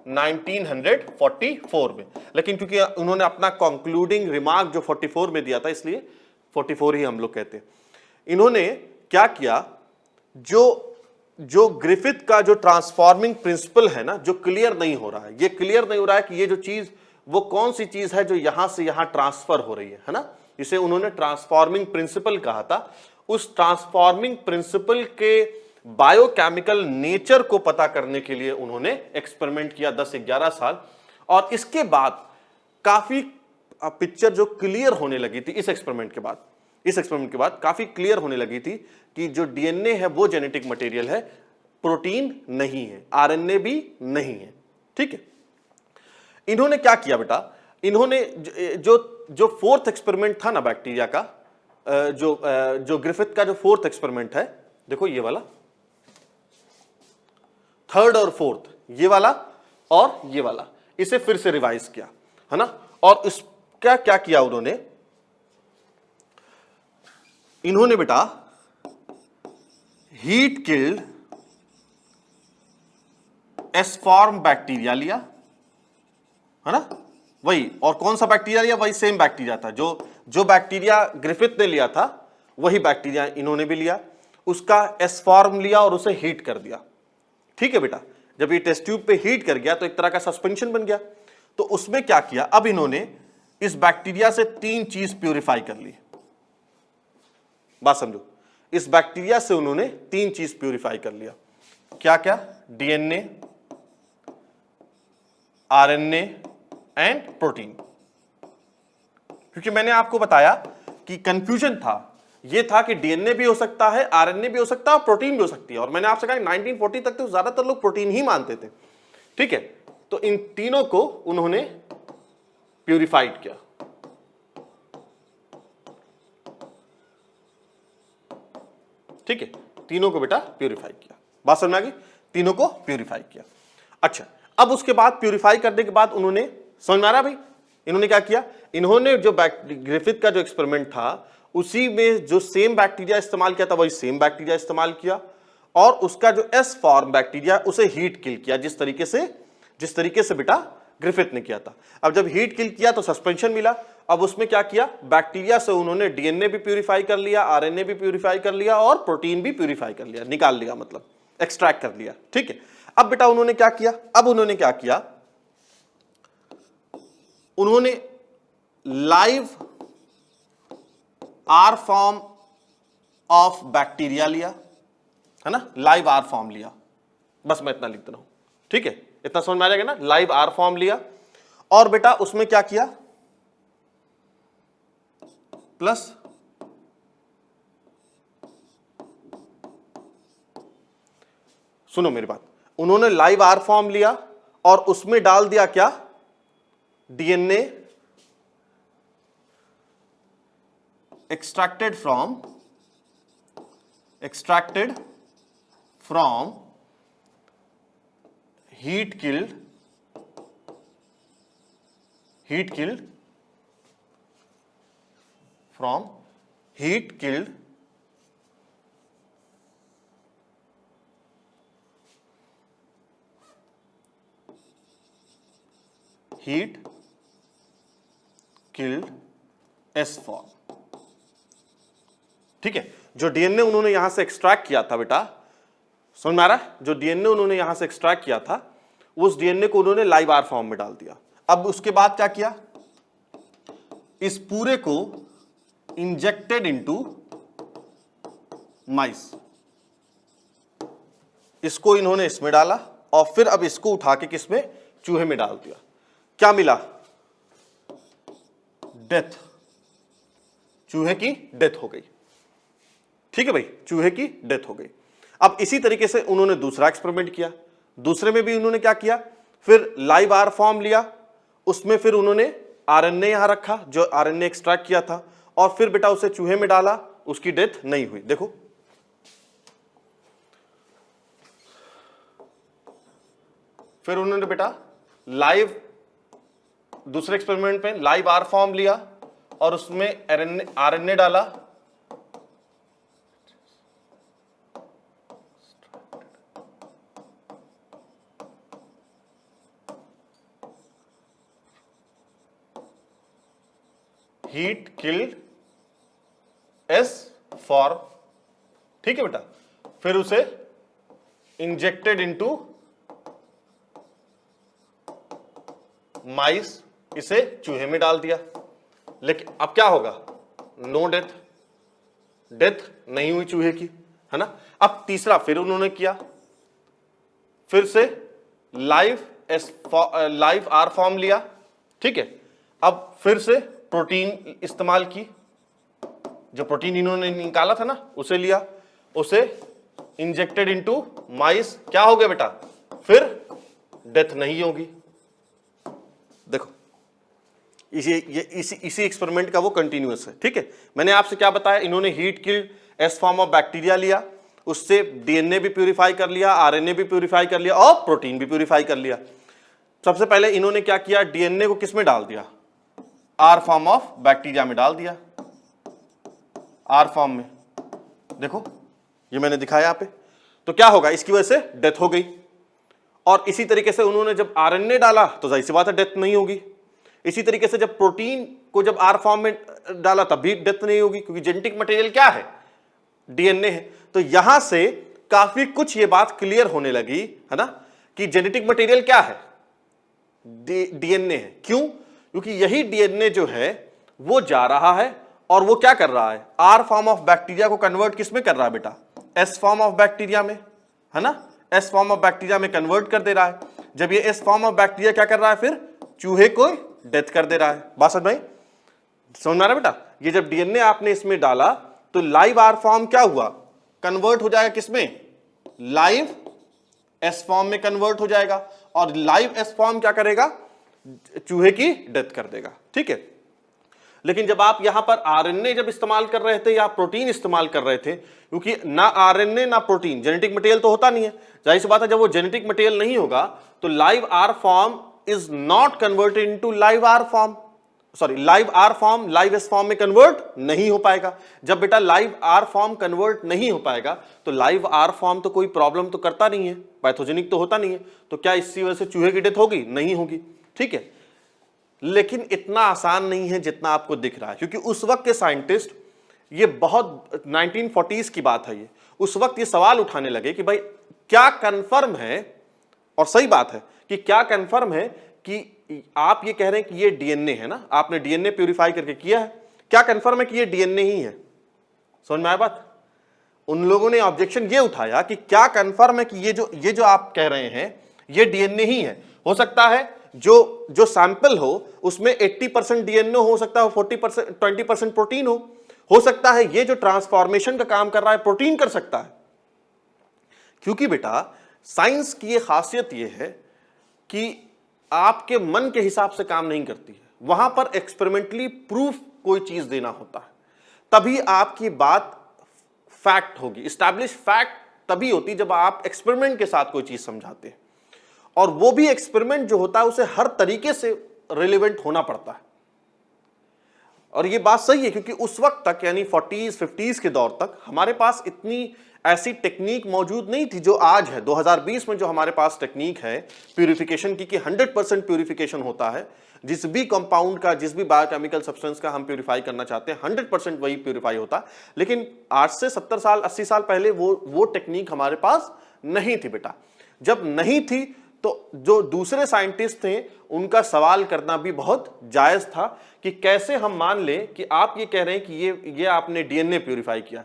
1944 में, लेकिन क्योंकि उन्होंने अपना कंक्लूडिंग रिमार्क जो 44 में दिया था, इसलिए 44 ही हम लोग कहते हैं। इन्होंने क्या किया, जो ग्रिफिथ का जो ट्रांसफॉर्मिंग प्रिंसिपल है ना, जो क्लियर नहीं हो रहा है, ये क्लियर नहीं हो रहा है कि ये जो चीज, वो कौन सी चीज है जो यहां से यहां ट्रांसफर हो रही है ना, इसे उन्होंने ट्रांसफॉर्मिंग प्रिंसिपल कहा था। उस ट्रांसफॉर्मिंग प्रिंसिपल के बायोकेमिकल नेचर को पता करने के लिए उन्होंने एक्सपेरिमेंट किया 10-11 साल, और इसके बाद काफी पिक्चर जो क्लियर होने लगी थी इस एक्सपेरिमेंट के बाद काफी क्लियर होने लगी थी कि जो डीएनए है वो जेनेटिक मटेरियल है, प्रोटीन नहीं है, आरएनए भी नहीं है, ठीक है। इन्होंने क्या किया बेटा, इन्होंने जो फोर्थ एक्सपेरिमेंट था ना बैक्टीरिया का, जो ग्रिफिथ का जो फोर्थ एक्सपेरिमेंट है, देखो ये वाला, थर्ड और फोर्थ, ये वाला और ये वाला, इसे फिर से रिवाइज किया है ना। और इसका क्या किया इन्होंने बेटा heat killed S form bacteria लिया, है ना, वही, और कौन सा बैक्टीरिया लिया, वही सेम बैक्टीरिया था जो बैक्टीरिया ग्रिफिथ ने लिया था, वही बैक्टीरिया इन्होंने भी लिया, उसका एस फॉर्म लिया और उसे हीट कर दिया। ठीक है बेटा, जब ये टेस्ट ट्यूब पे हीट कर गया तो एक तरह का सस्पेंशन बन गया। तो उसमें क्या किया, अब इन्होंने इस बैक्टीरिया से 3 चीज प्यूरिफाई कर ली। बात समझो, इस बैक्टीरिया से उन्होंने 3 चीज प्यूरिफाई कर लिया। क्या क्या, डीएनए, आरएनए एंड प्रोटीन। क्योंकि मैंने आपको बताया कि कंफ्यूजन था, ये था कि डीएनए भी हो सकता है, आरएनए भी हो सकता है और प्रोटीन भी हो सकती है। और मैंने आपसे कहा 1940 तक तो ज्यादातर लोग प्रोटीन ही मानते थे। ठीक है, तो इन तीनों को उन्होंने प्यूरिफाइड किया। ठीक है, तीनों को बेटा प्यूरिफाई किया। बात समझ में आ गई, तीनों को प्यूरिफाई किया। अच्छा, अब उसके बाद प्यूरिफाई करने के बाद उन्होंने, समझ में आ रहा भाई, इन्होंने क्या किया, इन्होंने जो ग्रिफिथ का जो एक्सपेरिमेंट था उसी में जो सेम बैक्टीरिया इस्तेमाल किया था वही सेम बैक्टीरिया इस्तेमाल किया, और उसका जो एस फॉर्म बैक्टीरिया उसे हीट किल किया, जिस तरीके से बेटा ग्रिफिथ ने किया था। अब जब हीट किल किया तो सस्पेंशन मिला। अब उसमें क्या किया, बैक्टीरिया से उन्होंने डीएनए भी प्यूरिफाई कर लिया, आरएनए भी प्यूरिफाई कर लिया और प्रोटीन भी प्यूरिफाई कर लिया, निकाल लिया, मतलब एक्सट्रैक्ट कर लिया। ठीक है, अब बेटा उन्होंने क्या किया, उन्होंने live R form of bacteria लिया, है ना, लाइव आर फॉर्म लिया। बस मैं इतना लिख दे रहा हूं। ठीक है, इतना समझ में आ जाएगा ना, लाइव आर फॉर्म लिया, और बेटा उसमें क्या किया, प्लस सुनो मेरी बात, उन्होंने लाइव आर फॉर्म लिया और उसमें डाल दिया क्या, DNA extracted from heat killed S form। ठीक है, जो डीएनए उन्होंने यहां से एक्सट्रैक्ट किया था बेटा, समझ में आ रहा है, जो डीएनए उन्होंने यहां से एक्सट्रैक्ट किया था उस डीएनए को उन्होंने लाइव आर फॉर्म में डाल दिया। अब उसके बाद क्या किया, इस पूरे को इंजेक्टेड इनटू माइस, इसको इन्होंने इसमें डाला और फिर अब इसको उठा के किसमें, चूहे में डाल दिया। क्या मिला, डेथ, चूहे की डेथ हो गई। ठीक है भाई, चूहे की डेथ हो गई। अब इसी तरीके से उन्होंने दूसरा एक्सपेरिमेंट किया, दूसरे में भी उन्होंने क्या किया, फिर लाइव आर फॉर्म लिया, उसमें फिर उन्होंने आरएनए यहां रखा जो आरएनए एक्सट्रैक्ट किया था, और फिर बेटा उसे चूहे में डाला, उसकी डेथ नहीं हुई। देखो फिर उन्होंने बेटा लाइव, दूसरे एक्सपेरिमेंट में लाइव आर फॉर्म लिया और उसमें आरएनए डाला, हीट किल्ड एस फॉर्म। ठीक है बेटा, फिर उसे इंजेक्टेड इनटू माइस, इसे चूहे में डाल दिया। लेकिन अब क्या होगा, नो डेथ, डेथ नहीं हुई चूहे की, है ना। अब तीसरा फिर उन्होंने किया, फिर से लाइव आर फॉर्म लिया। ठीक है, अब फिर से प्रोटीन इस्तेमाल की, जो प्रोटीन इन्होंने निकाला था ना उसे लिया, उसे इंजेक्टेड इनटू माइस, क्या हो गया बेटा, फिर डेथ नहीं होगी। देखो इसी एक्सपेरिमेंट का वो कंटिन्यूअस है। ठीक है, मैंने आपसे क्या बताया, इन्होंने heat killed S form of bacteria लिया, उससे डीएनए भी प्यूरिफाई कर लिया, आरएनए भी प्यूरिफाई कर लिया और प्रोटीन भी प्यूरिफाई कर लिया। सबसे पहले इन्होंने क्या किया, डीएनए को किस में डाल दिया, आर फॉर्म ऑफ बैक्टीरिया में डाल दिया, आर फॉर्म में। देखो ये मैंने दिखाया यहां पे, तो क्या होगा, इसकी वजह से डेथ हो गई। और इसी तरीके से उन्होंने जब आरएनए डाला तो जाहिर सी बात है डेथ नहीं होगी। इसी तरीके से जब प्रोटीन को जब आर फॉर्म में डाला तब भी डेथ नहीं होगी, क्योंकि जेनेटिक मटेरियल क्या है, डीएनए है। तो यहां से काफी कुछ ये बात क्लियर होने लगी है ना, कि जेनेटिक मटेरियल क्या है, डीएनए है। क्यों? क्योंकि यही डीएनए जो है वो जा रहा है और वो क्या कर रहा है, आर फॉर्म ऑफ बैक्टीरिया को कन्वर्ट किस में कर रहा है बेटा, एस फॉर्म ऑफ बैक्टीरिया में, है ना, एस फॉर्म ऑफ बैक्टीरिया में कन्वर्ट कर दे रहा है। जब ये एस फॉर्म ऑफ बैक्टीरिया क्या कर रहा है, फिर चूहे को डेथ कर दे रहा है। बात समझ में, समझ में आ रहा है बेटा? ये जब डीएनए आपने इसमें डाला तो लाइव आर फॉर्म क्या हुआ, कन्वर्ट हो जाएगा किसमें, लाइव एस फॉर्म में कन्वर्ट हो जाएगा, और लाइव एस फॉर्म क्या करेगा, चूहे की डेथ कर देगा। ठीक है। लेकिन जब आप यहां पर आरएनए जब इस्तेमाल कर रहे थे या प्रोटीन इस्तेमाल कर रहे थे, क्योंकि ना आरएनए ना प्रोटीन जेनेटिक मटेरियल तो होता नहीं है, जाहिर सी बात है जब वो जेनेटिक मटेरियल नहीं होगा तो live R form is not converted into live R form, sorry live R form live S form में कन्वर्ट नहीं हो पाएगा। जब बेटा लाइव आर फॉर्म कन्वर्ट नहीं हो पाएगा तो लाइव आर फॉर्म तो कोई प्रॉब्लम तो करता नहीं है, पैथोजेनिक तो होता नहीं है, तो क्या इसी वजह से चूहे की डेथ होगी, नहीं होगी। ठीक है। लेकिन इतना आसान नहीं है जितना आपको दिख रहा है, क्योंकि उस वक्त के साइंटिस्ट, ये बहुत 1940s की बात है, ये उस वक्त ये सवाल उठाने लगे कि भाई क्या कंफर्म है, और सही बात है कि क्या कंफर्म है कि आप ये कह रहे हैं कि ये डीएनए है ना, आपने डीएनए प्यूरिफाई करके किया है, क्या कंफर्म है कि ये डीएनए ही है? समझ में आया बात? उन लोगों ने ऑब्जेक्शन ये उठाया कि क्या कंफर्म है कि ये जो आप कह रहे हैं ये डीएनए ही है? हो सकता है जो सैंपल हो उसमें 80% डीएनए हो सकता है, 40% 20% प्रोटीन हो सकता है ये जो ट्रांसफॉर्मेशन का काम कर रहा है प्रोटीन कर सकता है। क्योंकि बेटा साइंस की ये खासियत ये है कि आपके मन के हिसाब से काम नहीं करती है, वहां पर एक्सपेरिमेंटली प्रूफ कोई चीज देना होता है, तभी आपकी बात फैक्ट होगी। इस्टेब्लिश फैक्ट तभी होती जब आप एक्सपेरिमेंट के साथ कोई चीज समझाते हैं, और वो भी एक्सपेरिमेंट जो होता है उसे हर तरीके से रिलेवेंट होना पड़ता है। और ये बात सही है क्योंकि उस वक्त तक यानी 40s 50s के दौर तक हमारे पास इतनी ऐसी टेक्निक मौजूद नहीं थी जो आज है। 2020 में जो हमारे पास टेक्निक है प्यूरिफिकेशन की, कि 100% प्यूरिफिकेशन होता है, जिस भी कंपाउंड का, जिस भी बायोकेमिकल सब्सटेंस का हम प्यूरिफाई करना चाहते हैं 100% वही प्यूरिफाई होता है। लेकिन आज से 70 साल 80 साल पहले वो टेक्निक हमारे पास नहीं थी बेटा। जब नहीं थी तो जो दूसरे साइंटिस्ट थे उनका सवाल करना भी बहुत जायज था कि कैसे हम मान लें कि आप ये कह रहे हैं कि ये आपने डीएनए प्यूरिफाई किया,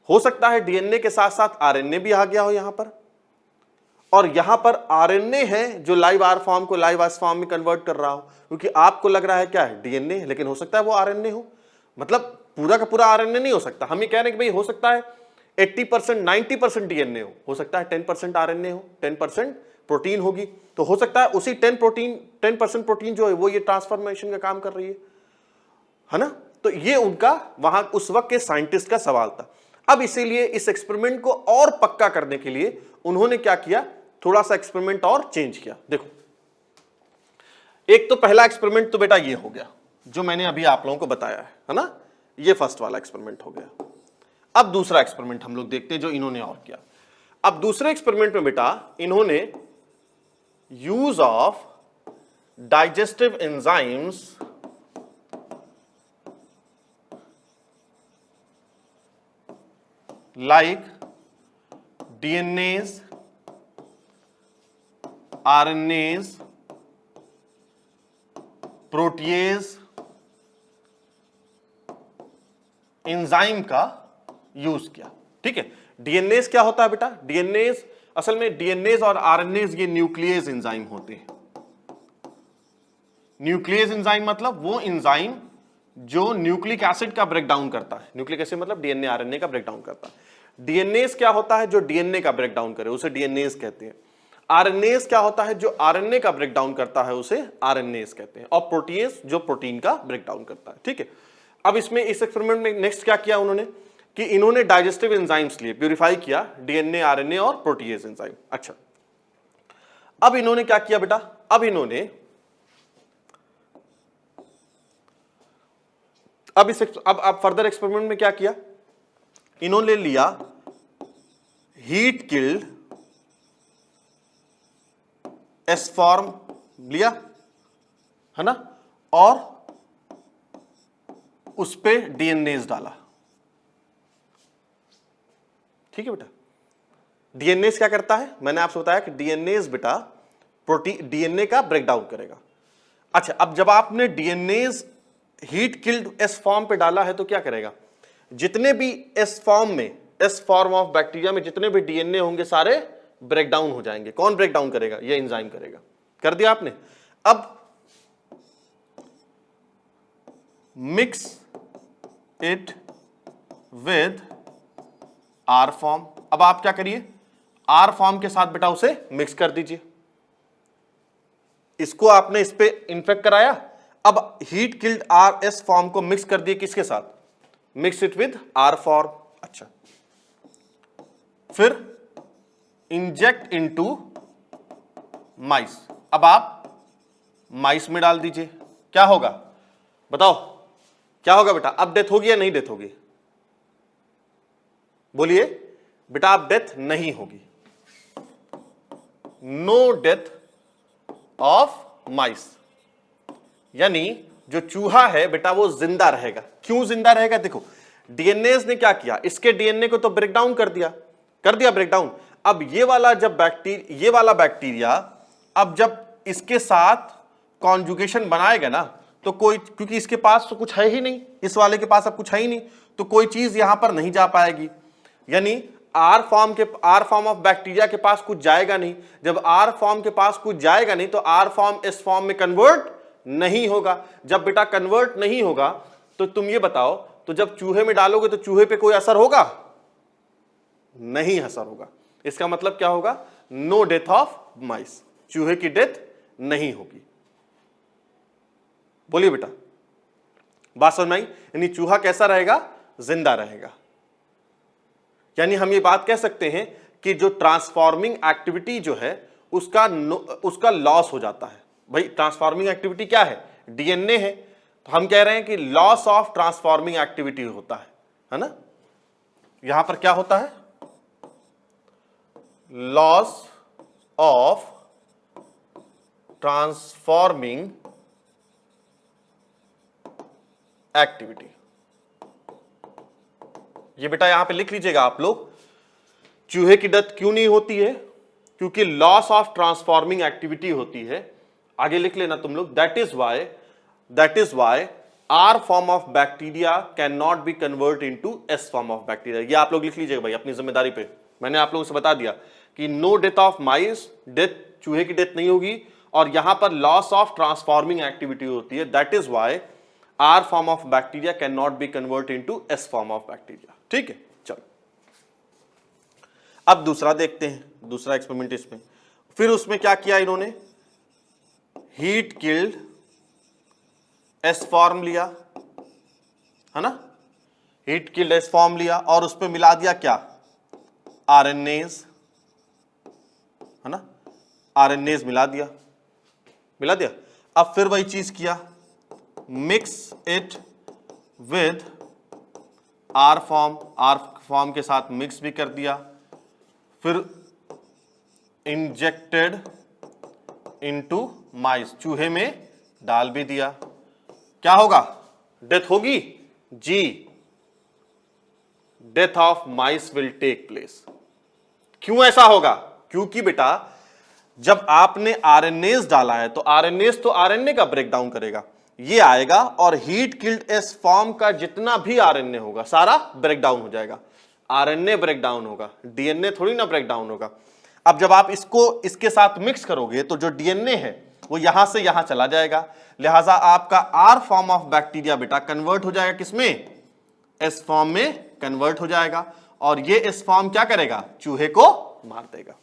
हो सकता है डीएनए के साथ साथ आरएनए भी आ गया हो यहां पर, और यहां पर आरएनए है जो लाइव आर फॉर्म को लाइव एस फॉर्म में कन्वर्ट कर रहा हो, क्योंकि आपको लग रहा है क्या है डीएनए, लेकिन हो सकता है वो आरएनए हो। मतलब पूरा का पूरा आरएनए नहीं हो सकता। हम ये कह रहे हैं कि भाई हो सकता है 80% 90% डीएनए हो सकता है 10% आरएनए हो, 10% प्रोटीन होगी, तो हो सकता है उसी 10% प्रोटीन जो है वो ये ट्रांसफॉर्मेशन का काम कर रही है ना। तो ये उनका वहां उस वक्त के साइंटिस्ट का सवाल था। अब इसीलिए इस एक्सपेरिमेंट को और पक्का करने के लिए उन्होंने क्या किया, थोड़ा सा एक्सपेरिमेंट और चेंज किया। देखो, एक तो पहला एक्सपेरिमेंट तो बेटा ये हो गया जो मैंने अभी आप लोगों को बताया है ना, ये फर्स्ट वाला एक्सपेरिमेंट हो गया। अब दूसरा एक्सपेरिमेंट हम लोग देखते हैं जो इन्होंने और किया। अब दूसरे एक्सपेरिमेंट में बेटा इन्होंने use of digestive enzymes like DNAs, RNAs, protease, enzyme का यूज किया। ठीक है। डीएनएज क्या होता है बेटा? डीएनएज असल में डीएनएज और आरएनएज ये न्यूक्लियस एंजाइम होते हैं। न्यूक्लियस एंजाइम मतलब वो एंजाइम जो न्यूक्लिक एसिड का ब्रेकडाउन करता है। न्यूक्लिक एसिड मतलब डीएनए आरएनए का ब्रेकडाउन करता है। डीएनएज क्या होता है? जो डीएनए का ब्रेकडाउन करे उसे डीएनएज कहते हैं। आरएनएज क्या होता है? जो आरएनए का ब्रेकडाउन करता है उसे आरएनएज कहते हैं। और प्रोटीएज जो प्रोटीन का ब्रेकडाउन करता है। ठीक है। अब इसमें इस एक्सपेरिमेंट में नेक्स्ट क्या किया उन्होंने कि इन्होंने डाइजेस्टिव एंजाइम्स लिए, प्यूरिफाई किया डीएनए आरएनए और प्रोटीएज एंजाइम। अच्छा, अब इन्होंने क्या किया बेटा? अब इन्होंने अब फर्दर एक्सपेरिमेंट में क्या किया? इन्होंने लिया हीट किल्ड एस फॉर्म लिया है ना, और उस पे डीएनएज डाला। ठीक है बेटा, डीएनएज क्या करता है, मैंने आपसे बताया कि डीएनएज बेटा प्रोटीन डीएनए का ब्रेकडाउन करेगा। अच्छा, अब जब आपने DNAs heat killed S form पे डाला है तो क्या करेगा, जितने भी एस फॉर्म में, एस फॉर्म ऑफ बैक्टीरिया में जितने भी डीएनए होंगे सारे ब्रेकडाउन हो जाएंगे। कौन ब्रेकडाउन करेगा, ये एंजाइम करेगा। कर दिया आपने। अब mix it with R form. अब आप क्या करिए, आर फॉर्म के साथ बेटा उसे मिक्स कर दीजिए। इसको आपने इस पे इन्फेक्ट कराया, अब heat killed R S form को मिक्स कर दिए किसके साथ, mix it with R form. अच्छा, फिर इंजेक्ट इनटू माइस। अब आप माइस में डाल दीजिए, क्या होगा बताओ, क्या होगा बेटा, अब डेथ होगी या नहीं डेथ होगी, बोलिए बेटा, अब डेथ नहीं होगी। नो डेथ ऑफ माइस, यानी जो चूहा है बेटा वो जिंदा रहेगा। क्यों जिंदा रहेगा, देखो डीएनए ने क्या किया, इसके डीएनए को तो ब्रेक डाउन कर दिया ब्रेकडाउन। अब ये वाला बैक्टीरिया अब जब इसके साथ कॉन्जुगेशन बनाएगा ना, तो कोई, क्योंकि इसके पास तो कुछ है ही नहीं, इस वाले के पास अब कुछ है ही नहीं, तो कोई चीज यहां पर नहीं जा पाएगी, यानी आर फॉर्म ऑफ बैक्टीरिया के पास कुछ जाएगा नहीं। जब आर फॉर्म के पास कुछ जाएगा नहीं तो आर फॉर्म एस फॉर्म में कन्वर्ट नहीं होगा। जब बेटा कन्वर्ट नहीं होगा तो तुम ये बताओ, तो जब चूहे में डालोगे तो चूहे पे कोई असर होगा, नहीं असर होगा। इसका मतलब क्या होगा, नो डेथ ऑफ माइस, चूहे की डेथ नहीं होगी। बोलिए बेटा, बात समझ में आई, यानी चूहा कैसा रहेगा, जिंदा रहेगा। यानी हम ये बात कह सकते हैं कि जो ट्रांसफॉर्मिंग एक्टिविटी जो है उसका लॉस हो जाता है। भाई ट्रांसफॉर्मिंग एक्टिविटी क्या है, डीएनए है, तो हम कह रहे हैं कि लॉस ऑफ ट्रांसफॉर्मिंग एक्टिविटी होता है ना। यहां पर क्या होता है, लॉस ऑफ ट्रांसफॉर्मिंग एक्टिविटी। ये बेटा यहां पे लिख लीजिएगा आप लोग, चूहे की डेथ क्यों नहीं होती है, क्योंकि लॉस ऑफ ट्रांसफॉर्मिंग एक्टिविटी होती है। आगे लिख लेना तुम लोग, that is why R form of bacteria can not be convert into S form of bacteria. ये आप लोग लिख लीजिएगा भाई अपनी जिम्मेदारी पे। मैंने आप लोगों से बता दिया कि no death of mice, death चूहे की डेथ नहीं होगी, और यहां पर लॉस ऑफ ट्रांसफॉर्मिंग एक्टिविटी होती है। That is why R form of bacteria can not be convert into S form of bacteria. ठीक है, चलो अब दूसरा देखते हैं, दूसरा एक्सपेरिमेंट इसमें। फिर उसमें क्या किया इन्होंने, हीट किल्ड एस फॉर्म लिया, है ना, हीट किल्ड एस फॉर्म लिया और उस पर मिला दिया क्या, आरएनएज, है ना, आरएनएज मिला दिया। अब फिर वही चीज किया, mix it with R form के साथ मिक्स भी कर दिया, फिर इंजेक्टेड इनटू माइस, चूहे में डाल भी दिया। क्या होगा, डेथ होगी जी, death of mice will take place. क्यों ऐसा होगा, क्योंकि बेटा जब आपने आरएनएज डाला है तो आरएनएज तो आरएनए का ब्रेकडाउन करेगा, ये आएगा और हीट किल्ड एस फॉर्म का जितना भी आरएनए होगा सारा ब्रेकडाउन हो जाएगा। आरएनए ब्रेकडाउन होगा, डीएनए थोड़ी ना ब्रेकडाउन होगा। अब जब आप इसको इसके साथ मिक्स करोगे तो जो डीएनए है वो यहां से यहां चला जाएगा, लिहाजा आपका आर फॉर्म ऑफ बैक्टीरिया बेटा कन्वर्ट हो जाएगा किसमें, एस फॉर्म में कन्वर्ट हो जाएगा, और ये एस फॉर्म क्या करेगा, चूहे को मार देगा।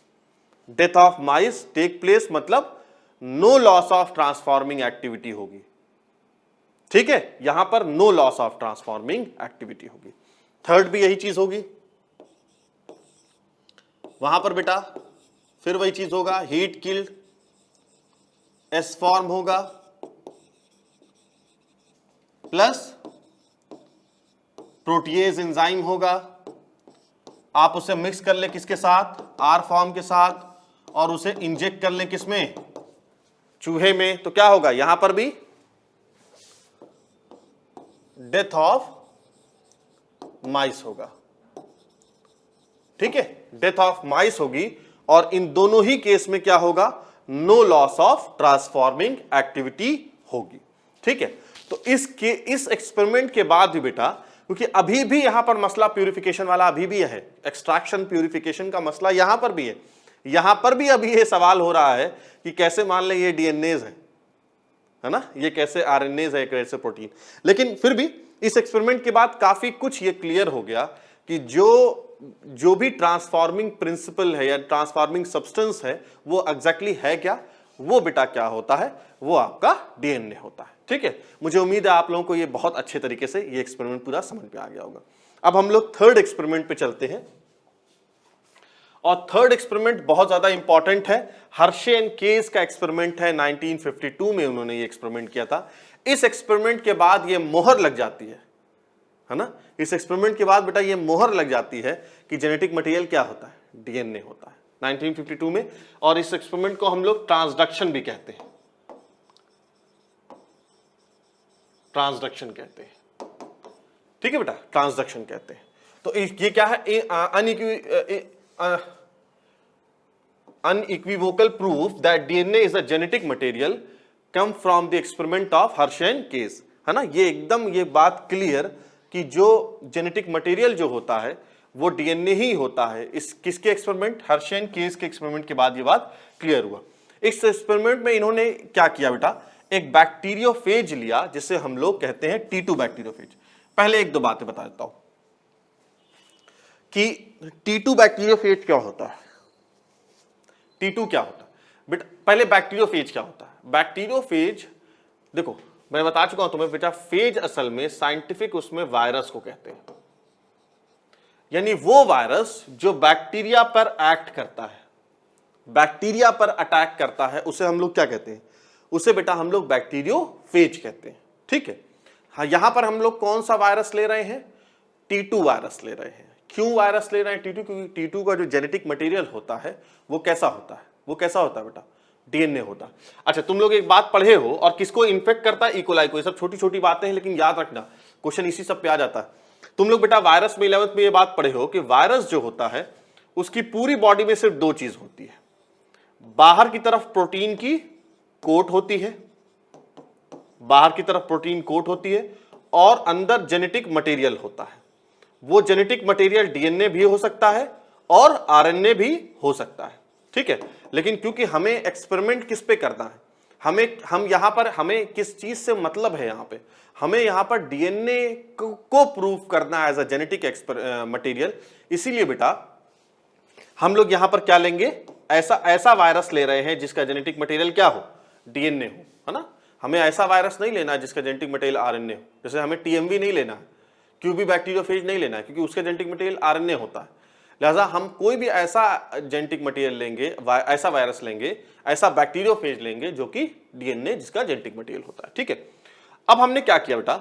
Death of mice take place मतलब no loss of transforming activity होगी। ठीक है, यहां पर no loss of transforming activity होगी। थर्ड भी यही चीज होगी, वहां पर बेटा फिर वही चीज होगा, हीट किल्ड एस फॉर्म होगा प्लस प्रोटीएज एंजाइम होगा। आप उसे मिक्स कर ले किसके साथ, आर फॉर्म के साथ, और उसे इंजेक्ट कर ले किसमें, चूहे में तो क्या होगा, यहां पर भी डेथ ऑफ माइस होगा, ठीक है, डेथ ऑफ माइस होगी। और इन दोनों ही केस में क्या होगा, no loss of transforming activity होगी, ठीक है। तो इस एक्सपेरिमेंट के बाद भी बेटा, क्योंकि अभी भी यहां पर मसला प्यूरिफिकेशन वाला अभी भी है, एक्सट्रैक्शन प्यूरिफिकेशन का मसला यहां पर भी है, यहां पर भी अभी ये सवाल हो रहा है कि कैसे मान लें ये डीएनएज है ना, ये कैसे आरएनएज है, कैसे प्रोटीन। लेकिन फिर भी इस एक्सपेरिमेंट के बाद काफी कुछ ये क्लियर हो गया कि जो भी ट्रांसफॉर्मिंग प्रिंसिपल है या ट्रांसफॉर्मिंग सब्सटेंस है वो एग्जैक्टली है क्या, वो बेटा क्या होता है, वो आपका डीएनए होता है, ठीक है। मुझे उम्मीद है आप लोगों को ये बहुत अच्छे तरीके से ये एक्सपेरिमेंट पूरा समझ में आ गया होगा। अब हम लोग थर्ड एक्सपेरिमेंट पे चलते हैं, और थर्ड एक्सपेरिमेंट बहुत ज्यादा इंपॉर्टेंट है, हर्शे एंड केस का एक्सपेरिमेंट है, 1952 में उन्होंने ये एक्सपेरिमेंट किया था। इस एक्सपेरिमेंट के बाद ये मोहर लग जाती है ना, इस एक्सपेरिमेंट के बाद बेटा ये मोहर लग जाती है कि जेनेटिक मटेरियल क्या होता है, डीएनए होता है, 1952 में। और इस एक्सपेरिमेंट को हम लोग ट्रांसडक्शन भी कहते हैं, ट्रांसडक्शन कहते हैं, ठीक है बेटा, ट्रांसडक्शन कहते हैं। तो ये क्या है, unequivocal proof that DNA is a genetic material come from the experiment of Hershey and Case, है ना। ये एकदम ये बात क्लियर कि जो जेनेटिक मटेरियल जो होता है वो डीएनए ही होता है। इस किसके एक्सपेरिमेंट, हर्शे एंड केस के एक्सपेरिमेंट के बाद ये बात क्लियर हुआ। इस एक्सपेरिमेंट में इन्होंने क्या किया बेटा, एक बैक्टीरियोफेज लिया जिसे हम लोग कहते हैं T2 बैक्टीरियोफेज। पहले एक दो बातें बता देता हूं कि T2 बैक्टीरियोफेज क्या होता है, T2 क्या होता है बेटा। पहले बैक्टीरियोफेज क्या होता है, बैक्टीरियोफेज देखो मैं बता चुका हूं तुम्हें बेटा, फेज असल में साइंटिफिक उसमें वायरस को कहते हैं, यानी वो वायरस जो बैक्टीरिया पर एक्ट करता है, बैक्टीरिया पर अटैक करता है, उसे हम लोग क्या कहते हैं, उसे बेटा हम लोग बैक्टीरियोफेज कहते हैं, ठीक है। हाँ, यहां पर हम लोग कौन सा वायरस ले रहे हैं, T2 वायरस ले रहे हैं। क्यों वायरस ले रहे हैं T2, क्योंकि T2 का जो जेनेटिक मटेरियल होता है वो कैसा होता है, वो कैसा होता है बेटा, डीएनए होता है। अच्छा, तुम लोग एक बात पढ़े हो, और किसको इन्फेक्ट करता है, इकोलाई को। ये सब छोटी छोटी बातें हैं लेकिन याद रखना, क्वेश्चन इसी सब पे आ जाता है। तुम लोग बेटा वायरस में 11th में ये बात पढ़े हो कि वायरस जो होता है उसकी पूरी बॉडी में सिर्फ दो चीज होती है, बाहर की तरफ प्रोटीन की कोट होती है, बाहर की तरफ प्रोटीन कोट होती है, और अंदर जेनेटिक मटेरियल होता है। वो जेनेटिक मटेरियल डीएनए भी हो सकता है और आरएनए भी हो सकता है, ठीक है। लेकिन क्योंकि हमें एक्सपेरिमेंट किस पे करना है, हम यहां पर हमें किस चीज से मतलब है, यहां पे हमें यहां पर डीएनए को प्रूव करना है एज अ जेनेटिक मटेरियल। इसीलिए बेटा हम लोग यहां पर क्या लेंगे, ऐसा वायरस ले रहे हैं जिसका जेनेटिक मटेरियल क्या हो, डीएनए हो, है ना। हमें ऐसा वायरस नहीं लेना है जिसका जेनेटिक मटेरियल आरएनए हो। जैसे हमें टीएमवी नहीं लेना है, क्यूबी बैक्टीरियोफेज नहीं लेना है, क्योंकि उसका जेनेटिक मटेरियल आरएनए होता है। लिहाजा हम कोई भी ऐसा जेनेटिक मटेरियल लेंगे, ऐसा वायरस लेंगे, ऐसा बैक्टीरियोफेज लेंगे जो कि डीएनए जिसका जेनेटिक मटेरियल होता है, ठीक है। अब हमने क्या किया बेटा,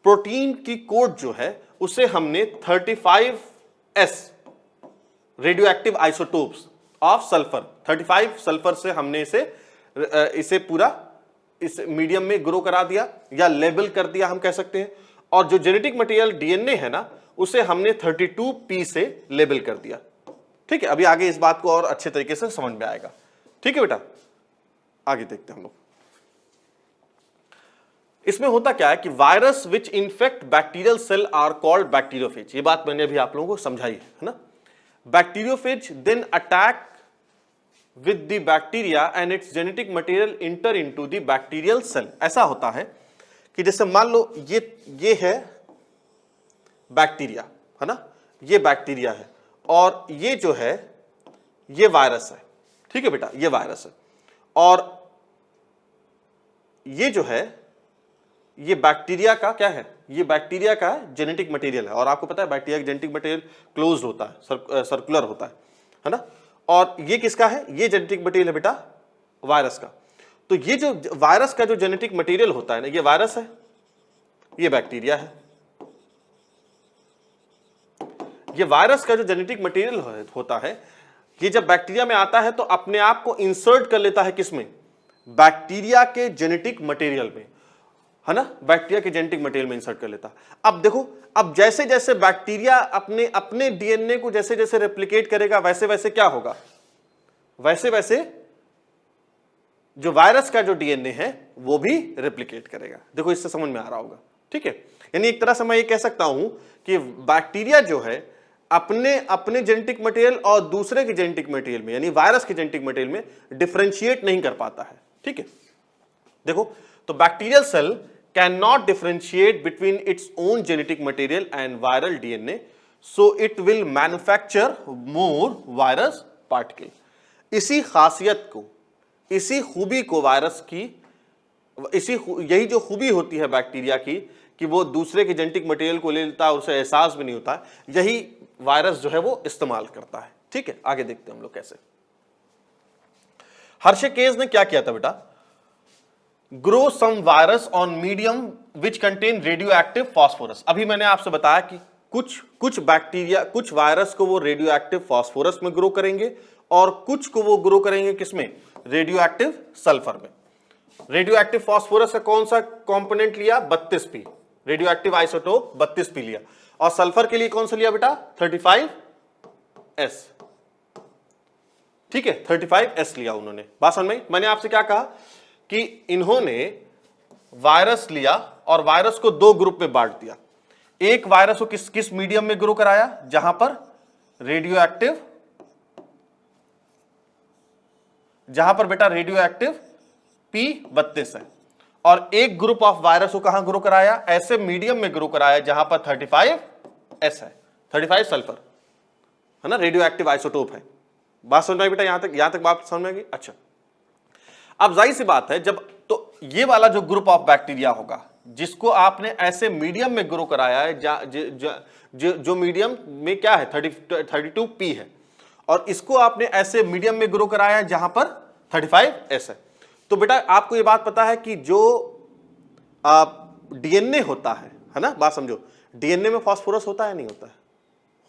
प्रोटीन की कोड जो है उसे हमने 35s radio active isotopes of sulphur, 35 sulphur से हमने इसे पूरा इस मीडियम में ग्रो करा दिया या लेबल कर दिया हम कह सकते हैं। और जो जेनेटिक मटेरियल डीएनए है ना, उसे हमने 32p से लेबल कर दिया, ठीक है। अभी आगे इस बात को और अच्छे तरीके से समझ में आएगा, ठीक है बेटा। आगे देखते हैं हम लोग। इसमें होता क्या है कि virus which infect bacterial cell are called bacteriophage. ये बात मैंने अभी आप लोगों को समझाई है ना। Bacteriophage then attack with the bacteria and its genetic material enter into the bacterial cell। ऐसा होता है कि जैसे मान लो ये है बैक्टीरिया, है ना, ये बैक्टीरिया है, और ये जो है ये वायरस है, ठीक है बेटा, ये वायरस है। और ये जो है ये बैक्टीरिया का क्या है, ये बैक्टीरिया का जेनेटिक मटेरियल है। और आपको पता है बैक्टीरिया का जेनेटिक मटेरियल क्लोज्ड होता है, सर्कुलर होता है ना। और ये किसका है, ये जेनेटिक मटेरियल है बेटा वायरस का। तो ये जो वायरस का जो जेनेटिक मटेरियल होता है ना, ये वायरस है, ये बैक्टीरिया है। ये वायरस का जो जेनेटिक मटेरियल होता है, ये जब बैक्टीरिया में आता है तो अपने आप को इंसर्ट कर लेता है किसमें, बैक्टीरिया के जेनेटिक मटेरियल में, है ना, बैक्टीरिया के जेनेटिक मटेरियल में इंसर्ट कर लेता। अब देखो, अब जैसे जैसे बैक्टीरिया अपने अपने डीएनए को जैसे जैसे रेप्लिकेट करेगा वैसे वैसे क्या होगा, वैसे वैसे जो वायरस का जो डीएनए है वो भी रेप्लिकेट करेगा। देखो इससे समझ में आ रहा होगा, ठीक है। यानी एक तरह से मैं ये कह सकता हूं कि बैक्टीरिया जो है अपने अपने जेनेटिक मटेरियल और दूसरे के जेनेटिक मटेरियल में, यानी वायरस के जेनेटिक मटेरियल में डिफरेंशिएट नहीं कर पाता है, ठीक है। देखो, तो bacterial cell can not differentiate between its own genetic material and viral DNA, so it will manufacture more virus particle. इसी खासियत को, इसी खूबी को वायरस की, यही जो खूबी होती है बैक्टीरिया की कि वो दूसरे के जेनेटिक मटेरियल को ले लेता है और उसे एहसास भी नहीं होता, यही वायरस जो है वो इस्तेमाल करता है, ठीक है। आगे देखते हैं हम लोग कैसे। हर्षेकेज ने क्या किया था बेटा, grow some virus on medium which contain radioactive phosphorus. अभी मैंने आपसे बताया कि कुछ बैक्टीरिया, कुछ वायरस को वो रेडियो एक्टिव फॉस्फोरस में ग्रो करेंगे और कुछ को वो ग्रो करेंगे किसमें, रेडियो एक्टिव सल्फर में। रेडियो एक्टिव फॉस्फोरस का कौन सा कंपोनेंट लिया, 32p, radio active isotope 32p लिया, और सल्फर के लिए कौन सा लिया बेटा, 35s, ठीक है, 35s लिया उन्होंने। बात समझ में? मैंने आपसे क्या कहा कि इन्होंने वायरस लिया और वायरस को दो ग्रुप में बांट दिया। एक वायरस को किस किस मीडियम में ग्रो कराया, जहां पर रेडियो एक्टिव, जहां पर बेटा रेडियो एक्टिव P32 है, और एक ग्रुप ऑफ वायरस को कहां ग्रो कराया, ऐसे मीडियम में ग्रो कराया जहां पर 35s है, 35 सल्फर, है ना, रेडियो एक्टिव आइसोटोप है। बात समझ में बेटा, यहां तक बात समझ में गई। अच्छा, अब जाहिर सी बात है, जब तो ये वाला जो ग्रुप ऑफ बैक्टीरिया होगा जिसको आपने ऐसे मीडियम में ग्रो कराया है, जो मीडियम में क्या है, 32p है, और इसको आपने ऐसे मीडियम में ग्रो कराया है जहां पर 35s है, तो बेटा आपको ये बात पता है कि जो डीएनए होता है ना, बात समझो, डीएनए में फास्फोरस होता है नहीं होता है,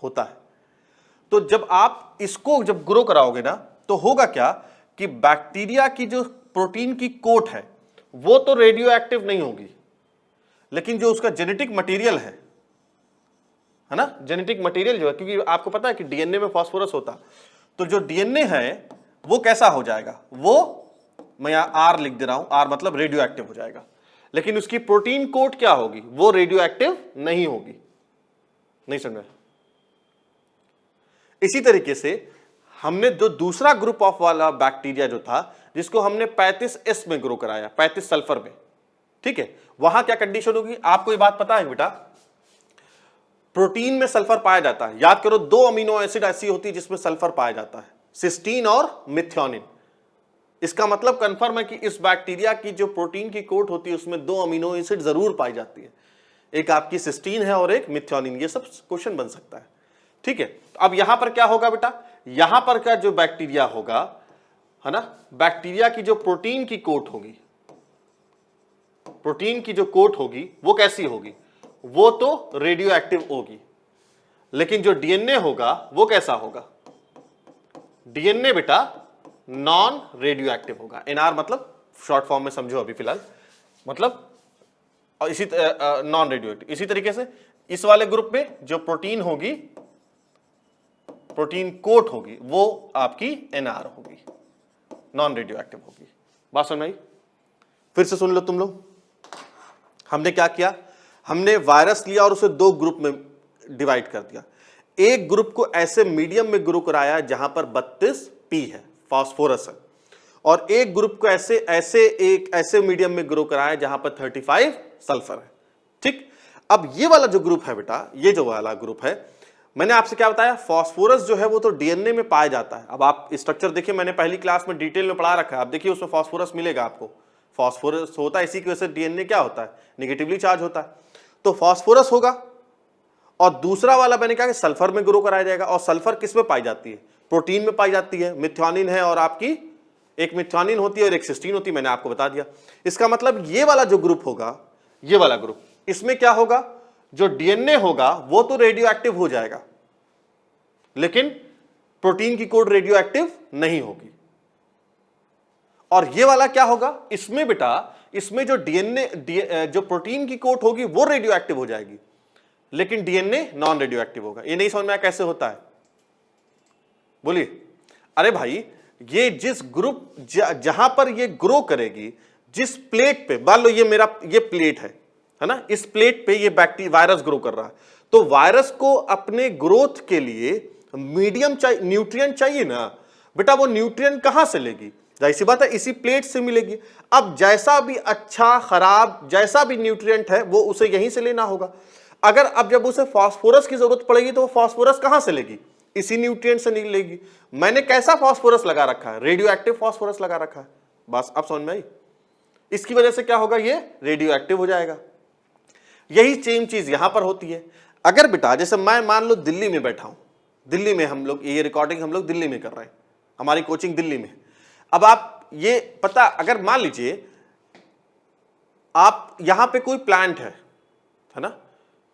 होता है। तो जब आप इसको जब ग्रो कराओगे ना, तो होगा क्या कि बैक्टीरिया की जो प्रोटीन की कोट है वो तो रेडियो एक्टिव नहीं होगी, लेकिन जो उसका जेनेटिक मटेरियल है ना, जेनेटिक मटेरियल जो है, क्योंकि आपको पता है कि डीएनए में फास्फोरस होता, तो जो डीएनए है वो कैसा हो जाएगा, वो मैं यहां आर लिख दे रहा हूं, आर मतलब रेडियो एक्टिव हो जाएगा, लेकिन उसकी प्रोटीन कोट क्या होगी, वो रेडियो एक्टिव नहीं होगी। नहीं समझ? इसी तरीके से हमने जो दूसरा ग्रुप ऑफ वाला बैक्टीरिया जो था, जिसको हमने 35s में ग्रो कराया, 35 सल्फर में, ठीक है, वहां क्या कंडीशन होगी, आपको ये बात पता है बेटा, प्रोटीन में सल्फर पाया जाता है। याद करो, दो अमीनो एसिड ऐसी होती है जिसमें सल्फर पाया जाता है, सिस्टीन और मिथ्योनिन। इसका मतलब कंफर्म है कि इस बैक्टीरिया की जो प्रोटीन की कोट होती है उसमें दो अमीनो एसिड जरूर पाई जाती है, एक आपकी सिस्टीन है और एक मिथ्योनिन। ये सब क्वेश्चन बन सकता है, ठीक है। अब यहां पर क्या होगा बेटा, यहां पर का जो बैक्टीरिया होगा, है ना, बैक्टीरिया की जो प्रोटीन की कोट होगी, प्रोटीन की जो कोट होगी वो कैसी होगी, वो तो रेडियो एक्टिव होगी, लेकिन जो डीएनए होगा वो कैसा होगा, डीएनए बेटा नॉन रेडियो एक्टिव होगा। एनआर मतलब शॉर्ट फॉर्म में समझो अभी फिलहाल, मतलब और इसी नॉन रेडियो एक्टिव। इसी तरीके से इस वाले ग्रुप में जो प्रोटीन होगी, प्रोटीन कोट होगी, वो आपकी एनआर होगी, नॉन रेडियो एक्टिव होगी। बात समझ में आई? फिर से सुन लो तुम लोग, हमने क्या किया, हमने वायरस लिया और उसे दो ग्रुप में डिवाइड कर दिया। एक ग्रुप को ऐसे मीडियम में ग्रो कराया जहां पर 32p है, फास्फोरस है, और एक ग्रुप को ऐसे मीडियम में ग्रो कराया जहां पर 35 सल्फर है, ठीक। अब ये वाला जो ग्रुप है बेटा, ये जो वाला ग्रुप है, मैंने आपसे क्या बताया, फास्फोरस जो है वो तो डीएनए में पाया जाता है। अब आप स्ट्रक्चर देखिए, मैंने पहली क्लास में डिटेल में पढ़ा रखा है, आप देखिए उसमें फास्फोरस मिलेगा आपको, फास्फोरस होता है, इसी की वजह से डीएनए क्या होता है, निगेटिवली चार्ज होता है, तो फास्फोरस होगा। और दूसरा वाला मैंने कहा कि सल्फर में ग्रो कराया जाएगा, और सल्फर किस में पाई जाती है, प्रोटीन में पाई जाती है, मिथ्योनिन है, और आपकी एक मिथ्योनिन होती है और एक सिस्टीन होती है, मैंने आपको बता दिया। इसका मतलब ये वाला जो ग्रुप होगा, ये वाला ग्रुप, इसमें क्या होगा, जो डीएनए होगा वो तो रेडियो एक्टिव हो जाएगा, लेकिन प्रोटीन की कोड रेडियो एक्टिव नहीं होगी। और ये वाला क्या होगा, इसमें बेटा इसमें जो डीएनए जो प्रोटीन की कोट होगी वो रेडियो एक्टिव हो जाएगी, लेकिन डीएनए नॉन रेडियो एक्टिव होगा। ये नहीं समझ में आया कैसे होता है, बोलिए। अरे भाई ये जिस ग्रुप जहां पर ये ग्रो करेगी, जिस प्लेट पे, मान लो ये मेरा ये प्लेट है ना, इस प्लेट पे ये बैक्टीरिया वायरस ग्रो कर रहा है, तो वायरस को अपने ग्रोथ के लिए मीडियम चाहिए, न्यूट्रिएंट चाहिए ना बेटा। वो न्यूट्रिएंट कहां से लेगी, जाहिर सी बात है इसी प्लेट से मिलेगी। अब जैसा भी अच्छा खराब जैसा भी न्यूट्रिएंट है वो उसे यहीं से लेना होगा। अगर अब जब उसे फास्फोरस की जरूरत पड़ेगी तो वो फास्फोरस कहां से लेगी, इसी न्यूट्रिएंट से नहीं लेगी। मैंने कैसा फास्फोरस लगा रखा है, रेडियो एक्टिव फास्फोरस लगा रखा है। बस अब समझ में आई, इसकी वजह से क्या होगा, ये रेडियो एक्टिव हो जाएगा। यही सेम चीज यहां पर होती है। अगर बेटा जैसे मैं मान लो दिल्ली में बैठा हूं, दिल्ली में हम लोग ये रिकॉर्डिंग हम लोग दिल्ली में कर रहे हैं, हमारी कोचिंग दिल्ली में। अब आप ये पता, अगर मान लीजिए आप यहां पे कोई प्लांट है ना,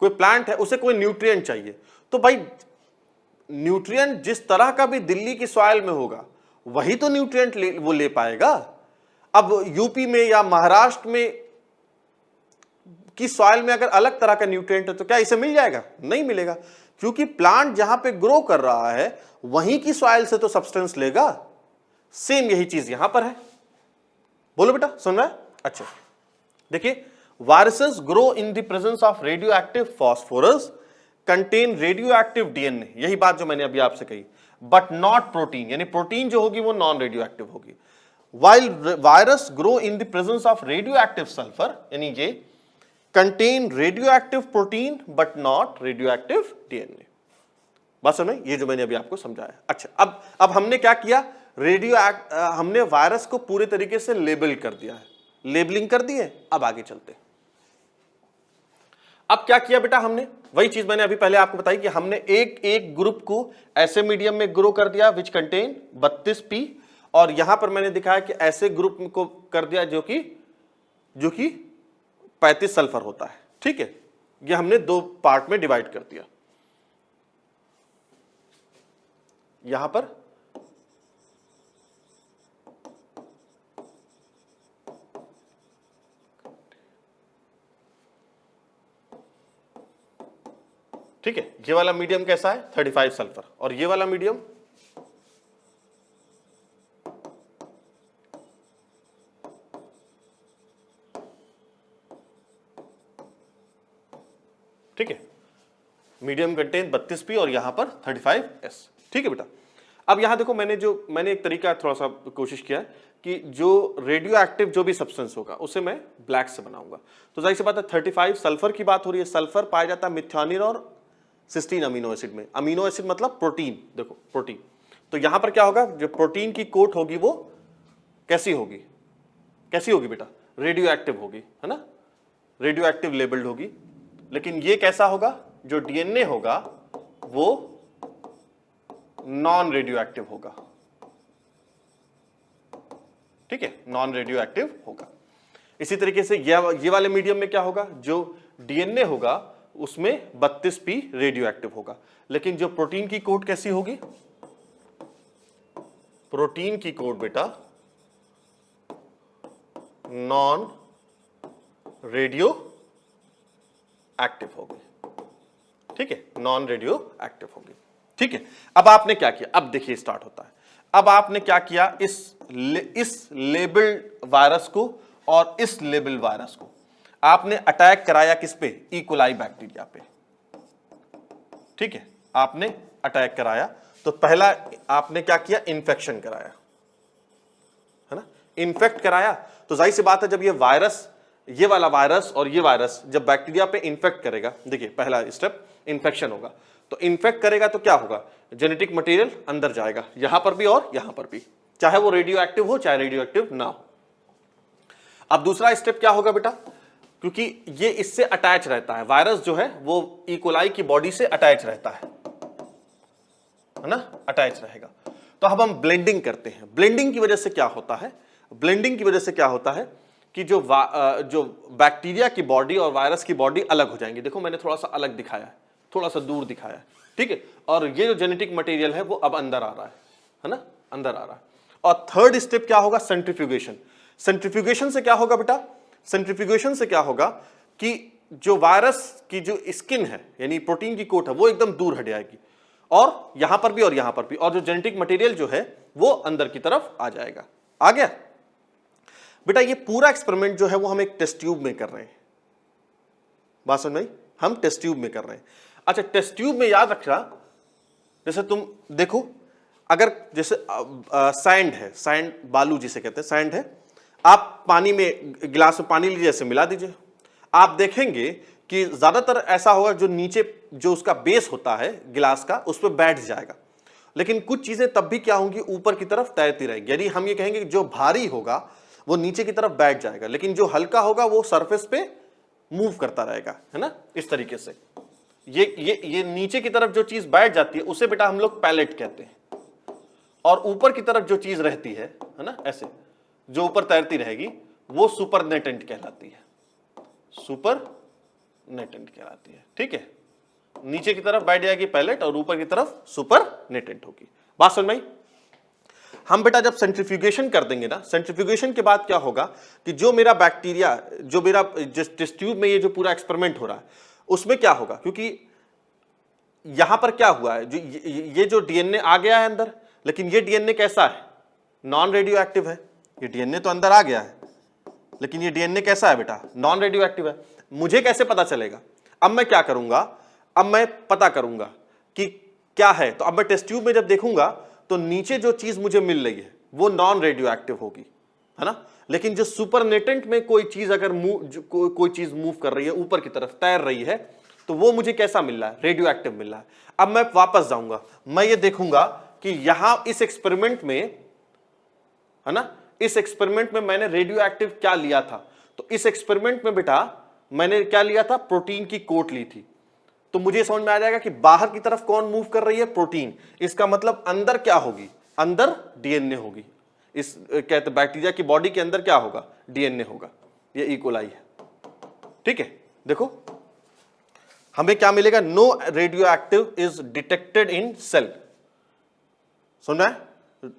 कोई प्लांट है, उसे कोई न्यूट्रिएंट चाहिए, तो भाई न्यूट्रिएंट जिस तरह का भी दिल्ली की सॉइल में होगा वही तो न्यूट्रिएंट वो ले पाएगा। अब यूपी में या महाराष्ट्र में की सॉइल में अगर अलग तरह का न्यूट्रिएंट है तो क्या इसे मिल जाएगा, नहीं मिलेगा, क्योंकि प्लांट जहां पे ग्रो कर रहा है वहीं की सॉइल से तो सब्सटेंस लेगा। सेम यही चीज यहां पर है। बोलो बेटा, सुन रहा है? अच्छा देखिए, viruses grow in the presence of radio active phosphorus contain radio active DNA, यही बात जो मैंने अभी आपसे कही, बट नॉट प्रोटीन, यानी प्रोटीन जो होगी वो नॉन रेडियो एक्टिव होगी। While virus grow in the presence of radio active sulphur, यानी ये contain radio active protein but not radio active DNA. बात समझ, ये जो मैंने अभी आपको समझाया। अच्छा अब हमने क्या किया, हमने वायरस को पूरे तरीके से लेबल कर दिया है, लेबलिंग कर दी है। अब आगे चलते, अब क्या किया बेटा हमने, वही चीज मैंने अभी पहले आपको बताई कि हमने एक ग्रुप को ऐसे मीडियम में ग्रो कर दिया विच कंटेन 32P, और यहां पर मैंने दिखाया कि ऐसे ग्रुप को कर दिया जो कि 35 सल्फर होता है। ठीक है, ये हमने दो पार्ट में डिवाइड कर दिया। यहां पर ठीक है, ये वाला मीडियम कैसा है 35 सल्फर, और ये वाला मीडियम ठीक है, मीडियम कंटेन 32P और यहां पर 35S। ठीक है बेटा, अब यहां देखो मैंने एक तरीका थोड़ा सा कोशिश किया है कि जो रेडियो एक्टिव जो भी सब्सटेंस होगा उसे मैं ब्लैक से बनाऊंगा। तो जाहिर सी बात है 35 सल्फर की बात हो रही है। सल्फर पाया जाता है मिथ्योनिन और सिस्टीन अमीनो एसिड में। अमीनो एसिड मतलब प्रोटीन, देखो प्रोटीन। तो यहां पर क्या होगा, जो प्रोटीन की कोट होगी वो कैसी होगी बेटा, रेडियो एक्टिव होगी, है ना, रेडियो एक्टिव लेबल्ड होगी। लेकिन ये कैसा होगा, जो डीएनए होगा वो नॉन रेडियो एक्टिव होगा। ठीक है, नॉन रेडियो एक्टिव होगा। इसी तरीके से ये वाले मीडियम में क्या होगा, जो डीएनए होगा उसमें 32P रेडियो एक्टिव होगा। लेकिन जो प्रोटीन की कोड कैसी होगी, प्रोटीन की कोड बेटा नॉन रेडियो एक्टिव होगी। ठीक है, नॉन रेडियो एक्टिव होगी। ठीक है, अब आपने क्या किया, अब देखिए स्टार्ट होता है। अब आपने क्या किया, इस लेबल्ड वायरस को और इस लेबल वायरस को आपने अटैक कराया किस पे, इकोलाई बैक्टीरिया पे। ठीक है, आपने अटैक कराया, तो पहला आपने क्या किया, इन्फेक्शन कराया, है ना, इन्फेक्ट कराया। तो जाहिर सी बात है जब ये वायरस, ये वाला वायरस और ये वायरस जब बैक्टीरिया पे इन्फेक्ट करेगा, देखिए पहला स्टेप इन्फेक्शन होगा। तो इन्फेक्ट करेगा तो क्या होगा, जेनेटिक मटेरियल अंदर जाएगा, यहां पर भी और यहां पर भी, चाहे वो रेडियो एक्टिव हो चाहे रेडियो एक्टिव ना हो। अब दूसरा स्टेप क्या होगा बेटा, क्योंकि ये इससे अटैच रहता है, वायरस जो है वो इकोलाई की बॉडी से अटैच रहता है ना, अटैच रहेगा। तो अब हम ब्लेंडिंग करते हैं। ब्लेंडिंग की वजह से क्या होता है, ब्लेंडिंग की वजह से क्या होता है कि जो बैक्टीरिया की बॉडी और वायरस की बॉडी अलग हो जाएंगी। देखो मैंने थोड़ा सा अलग दिखाया है, थोड़ा सा दूर दिखाया है। ठीक है, और ये जो जेनेटिक मटेरियल है वो अब अंदर आ रहा है ना, अंदर आ रहा है। और थर्ड स्टेप क्या होगा, सेंट्रीफ्यूगेशन। सेंट्रीफ्यूगेशन से क्या होगा बेटा, सेंट्रीफ्यूगेशन से क्या होगा कि जो वायरस की जो स्किन है यानी प्रोटीन की कोट है वो एकदम दूर हट जाएगी, और यहां पर भी और यहां पर भी, और जो जेनेटिक मटेरियल जो है वो अंदर की तरफ आ जाएगा। आ गया बेटा। ये पूरा एक्सपेरिमेंट जो है वो हम एक टेस्ट ट्यूब में कर रहे हैं, बात समझ में आई, हम टेस्ट ट्यूब में कर रहे हैं। अच्छा, टेस्ट ट्यूब में याद रखना, जैसे तुम देखो, अगर जैसे सैंड है, सैंड बालू जिसे कहते हैं, सैंड है, आप पानी में गिलास में पानी लीजिए, ऐसे मिला दीजिए, आप देखेंगे कि ज्यादातर ऐसा होगा जो नीचे जो उसका बेस होता है गिलास का उस पर बैठ जाएगा, लेकिन कुछ चीजें तब भी क्या होंगी, ऊपर की तरफ तैरती रहेंगी। यानी हम ये कहेंगे कि जो भारी होगा वो नीचे की तरफ बैठ जाएगा, लेकिन जो हल्का होगा वो सरफेस पे मूव करता रहेगा, है ना, इस तरीके से। ये नीचे की तरफ जो चीज बैठ जाती है उसे बेटा हम लोग पैलेट कहते हैं, और ऊपर की तरफ जो चीज रहती है ना, ऐसे जो ऊपर तैरती रहेगी वो सुपरनेटेंट कहलाती है, सुपरनेटेंट कहलाती है। ठीक है, नीचे की तरफ बैठ जाएगी पैलेट और ऊपर की तरफ सुपरनेटेंट होगी। बात समझ में आई? हम बेटा जब सेंट्रीफ्यूगेशन कर देंगे ना, सेंट्रीफ्यूगेशन के बाद क्या होगा कि जो मेरा बैक्टीरिया, जो मेरा जिस टेस्ट ट्यूब में ये जो पूरा एक्सपेरिमेंट हो रहा है उसमें क्या होगा, क्योंकि यहां पर क्या हुआ है, ये जो डीएनए आ गया है अंदर, लेकिन ये डीएनए कैसा है, नॉन रेडियो एक्टिव है। ये डीएनए तो अंदर आ गया है, लेकिन ये डीएनए कैसा है बेटा, नॉन रेडियो एक्टिव है। मुझे कैसे पता चलेगा? अब मैं क्या करूंगा, अब मैं पता करूंगा कि क्या है। तो अब मैं टेस्ट ट्यूब में जब देखूंगा तो नीचे जो चीज मुझे मिल रही है वो नॉन रेडियो एक्टिव होगी, है ना, लेकिन जो सुपरनेटेंट में कोई चीज अगर कोई चीज मूव कर रही है, ऊपर की तरफ तैर रही है, तो वो मुझे कैसा मिल रहा है, रेडियो एक्टिव मिल रहा है। अब मैं वापस जाऊंगा, मैं ये देखूंगा कि यहां इस एक्सपेरिमेंट में, है ना, इस एक्सपेरिमेंट में मैंने रेडियो एक्टिव क्या लिया था, तो इस एक्सपेरिमेंट में बेटा मैंने क्या लिया था, प्रोटीन की कोट ली थी। तो मुझे समझ में आ जाएगा कि बाहर की तरफ कौन मूव कर रही है, प्रोटीन। इसका मतलब अंदर क्या होगी, अंदर डीएनए होगी। इस कहते बैक्टीरिया की बॉडी के अंदर क्या होगा, डीएनए होगा। ये इकोलाई है। ठीक है, देखो हमें क्या मिलेगा, no radioactive is detected in cell. सुना है,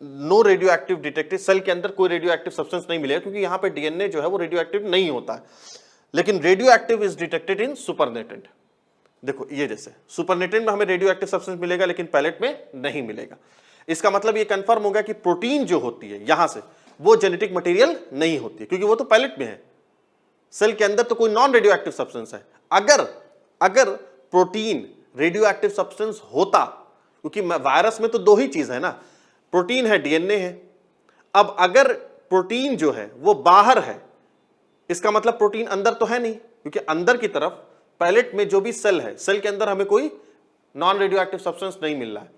no radioactive detected, cell के अंदर कोई रेडियो एक्टिव सब्सटेंस नहीं मिलेगा, क्योंकि यहां पे डीएनए जो है वो रेडियो एक्टिव नहीं होता है। लेकिन radio active is detected in supernatant. देखो ये जैसे सुपरनेटेंट में हमें रेडियो एक्टिव सब्सटेंस मिलेगा, लेकिन पैलेट में नहीं मिलेगा। इसका मतलब ये कंफर्म हो गया कि प्रोटीन जो होती है यहां से, वो जेनेटिक मटेरियल नहीं होती है, क्योंकि वो तो पैलेट में है। सेल के अंदर तो कोई नॉन रेडियो एक्टिव सब्सटेंस है। अगर प्रोटीन रेडियो एक्टिव सब्सटेंस होता, क्योंकि वायरस में तो दो ही चीज है ना, प्रोटीन है, डीएनए है। अब अगर प्रोटीन जो है वो बाहर है, इसका मतलब प्रोटीन अंदर तो है नहीं, क्योंकि अंदर की तरफ पैलेट में जो भी सेल है, सेल के अंदर हमें कोई नॉन रेडियो एक्टिव सब्सटेंस नहीं मिल रहा है,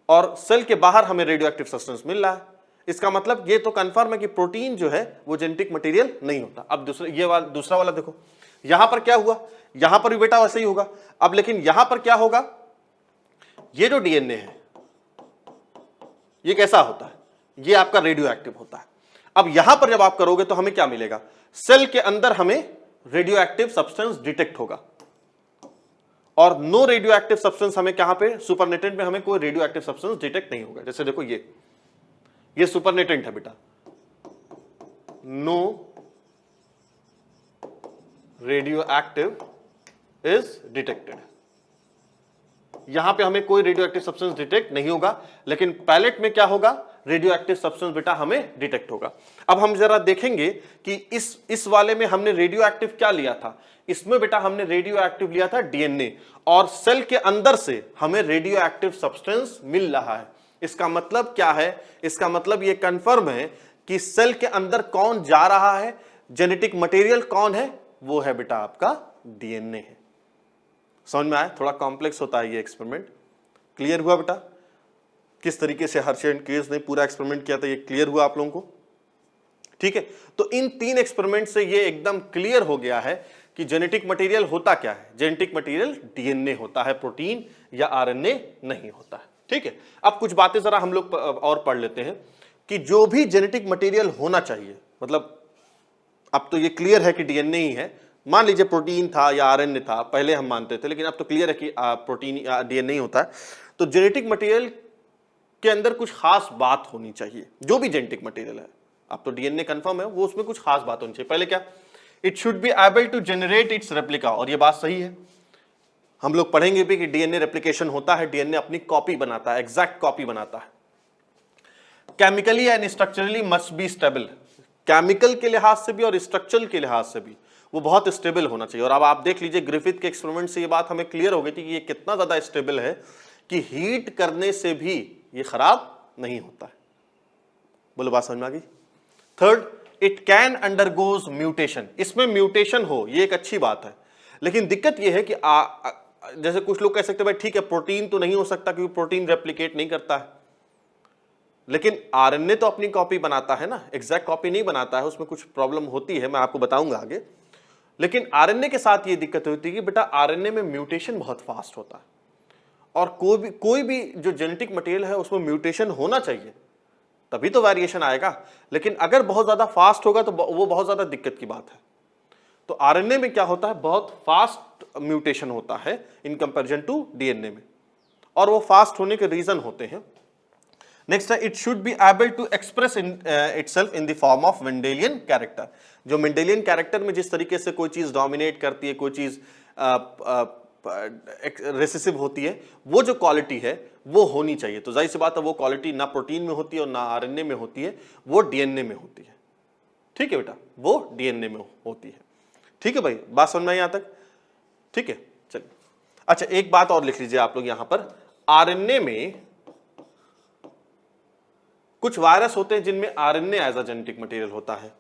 और सेल के बाहर हमें रेडियो एक्टिव सब्सटेंस मिल रहा है। इसका मतलब ये तो कंफर्म है कि प्रोटीन जो है वो जेनेटिक मटेरियल नहीं होता। अब दूसरा वाला देखो, यहां पर क्या हुआ, यहां पर भी बेटा वैसे ही होगा। अब लेकिन यहां पर क्या होगा, ये जो डीएनए है ये कैसा होता है, ये आपका रेडियो एक्टिव होता है। अब यहां पर जब आप करोगे तो हमें क्या मिलेगा, सेल के अंदर हमें रेडियो एक्टिव सब्सटेंस डिटेक्ट होगा, और नो रेडियो एक्टिव सब्सटेंस हमें कहां पे, सुपरनेटेंट में हमें कोई रेडियो एक्टिव सब्सटेंस डिटेक्ट नहीं होगा। जैसे देखो ये सुपरनेटेंट है बेटा, no radioactive is detected, यहां पे हमें कोई रेडियो एक्टिव सब्सटेंस डिटेक्ट नहीं होगा, लेकिन पैलेट में क्या होगा, रेडियो एक्टिव सब्सटेंस बेटा हमें डिटेक्ट होगा। अब हम जरा देखेंगे कि इस वाले में हमने रेडियो एक्टिव क्या लिया था, इसमें बेटा हमने रेडियो एक्टिव लिया था डीएनए, और सेल के अंदर से हमें रेडियो एक्टिव सब्सटेंस मिल रहा है। इसका मतलब क्या है, इसका मतलब ये कंफर्म है कि सेल के अंदर कौन जा रहा है, जेनेटिक मटेरियल कौन है, वो है बेटा आपका डीएनए है। समझ में आया, थोड़ा कॉम्प्लेक्स होता है ये एक्सपेरिमेंट। क्लियर हुआ बेटा, किस तरीके से हर्शे एंड केज ने पूरा एक्सपेरिमेंट किया था, ये क्लियर हुआ आप लोगों को? ठीक है, तो इन तीन एक्सपेरिमेंट से ये एकदम क्लियर हो गया है कि जेनेटिक मटेरियल होता क्या है। जेनेटिक मटेरियल डीएनए होता है, प्रोटीन या आरएनए नहीं होता है। ठीक है, अब कुछ बातें जरा हम लोग और पढ़ लेते हैं कि जो भी जेनेटिक मटेरियल होना चाहिए, मतलब अब तो ये क्लियर है कि डीएनए ही है, मान लीजिए प्रोटीन था या आरएनए था, पहले हम मानते थे, लेकिन अब तो क्लियर है कि प्रोटीन या डीएनए ही होता है। तो जेनेटिक मटेरियल के अंदर कुछ खास बात होनी चाहिए, जो भी जेनेटिक मटेरियल है। अब तो डीएनए कंफर्म है, वो उसमें कुछ खास बात होनी चाहिए। पहले क्या, it should be able to generate its replica, और ये बात सही है। हम लोग पढ़ेंगे भी कि डीएनए रेप्लिकेशन होता है, डीएनए अपनी कॉपी बनाता है, एग्जैक्ट कॉपी बनाता है। Chemically and structurally must be stable, chemical के लिहाज से भी और स्ट्रक्चरल के लिहाज से भी वो बहुत स्टेबल होना चाहिए। और अब आप देख लीजिए ग्रिफिथ के एक्सपेरिमेंट से ये बात हमें क्लियर हो गई थी कि ये कितना ज्यादा स्टेबल है कि हीट करने से भी ये खराब नहीं होता है। बोलो बात समझ में आ गई। Third, it can undergoes mutation, इसमें म्यूटेशन हो ये एक अच्छी बात है, लेकिन दिक्कत ये है कि जैसे कुछ लोग कह सकते हैं भाई ठीक है प्रोटीन तो नहीं हो सकता क्योंकि प्रोटीन रेप्लिकेट नहीं करता है, लेकिन आरएनए तो अपनी कॉपी बनाता है ना, एग्जैक्ट कॉपी नहीं बनाता है, उसमें कुछ प्रॉब्लम होती है, मैं आपको बताऊंगा आगे। लेकिन आरएनए के साथ ये दिक्कत होती है कि बेटा आरएनए में म्यूटेशन बहुत फास्ट होता है, और कोई भी जो जेनेटिक मटेरियल है उसमें म्यूटेशन होना चाहिए, तभी तो वेरिएशन आएगा। लेकिन अगर बहुत ज्यादा फास्ट होगा तो वो बहुत ज्यादा दिक्कत की बात है। तो आरएनए में क्या होता है, बहुत फास्ट म्यूटेशन होता है इन कंपैरिजन टू डीएनए में, और वो फास्ट होने के रीजन होते हैं। नेक्स्ट है, it should be able to express itself in the form of Mendelian character, जो मेंडेलियन कैरेक्टर में जिस तरीके से कोई चीज डोमिनेट करती है, कोई चीज रेसेसिव होती है, वो जो क्वालिटी है वो होनी चाहिए। तो जाहिर सी बात है वो क्वालिटी ना प्रोटीन में होती है और ना आरएनए में होती है, वो डीएनए में होती है। ठीक है बेटा, वो डीएनए में होती है। ठीक है भाई, बात समझ में आई यहां तक? ठीक है, चलिए। अच्छा एक बात और लिख लीजिए आप लोग यहां पर, आरएनए में कुछ वायरस होते हैं जिनमें RNA as a genetic material होता है।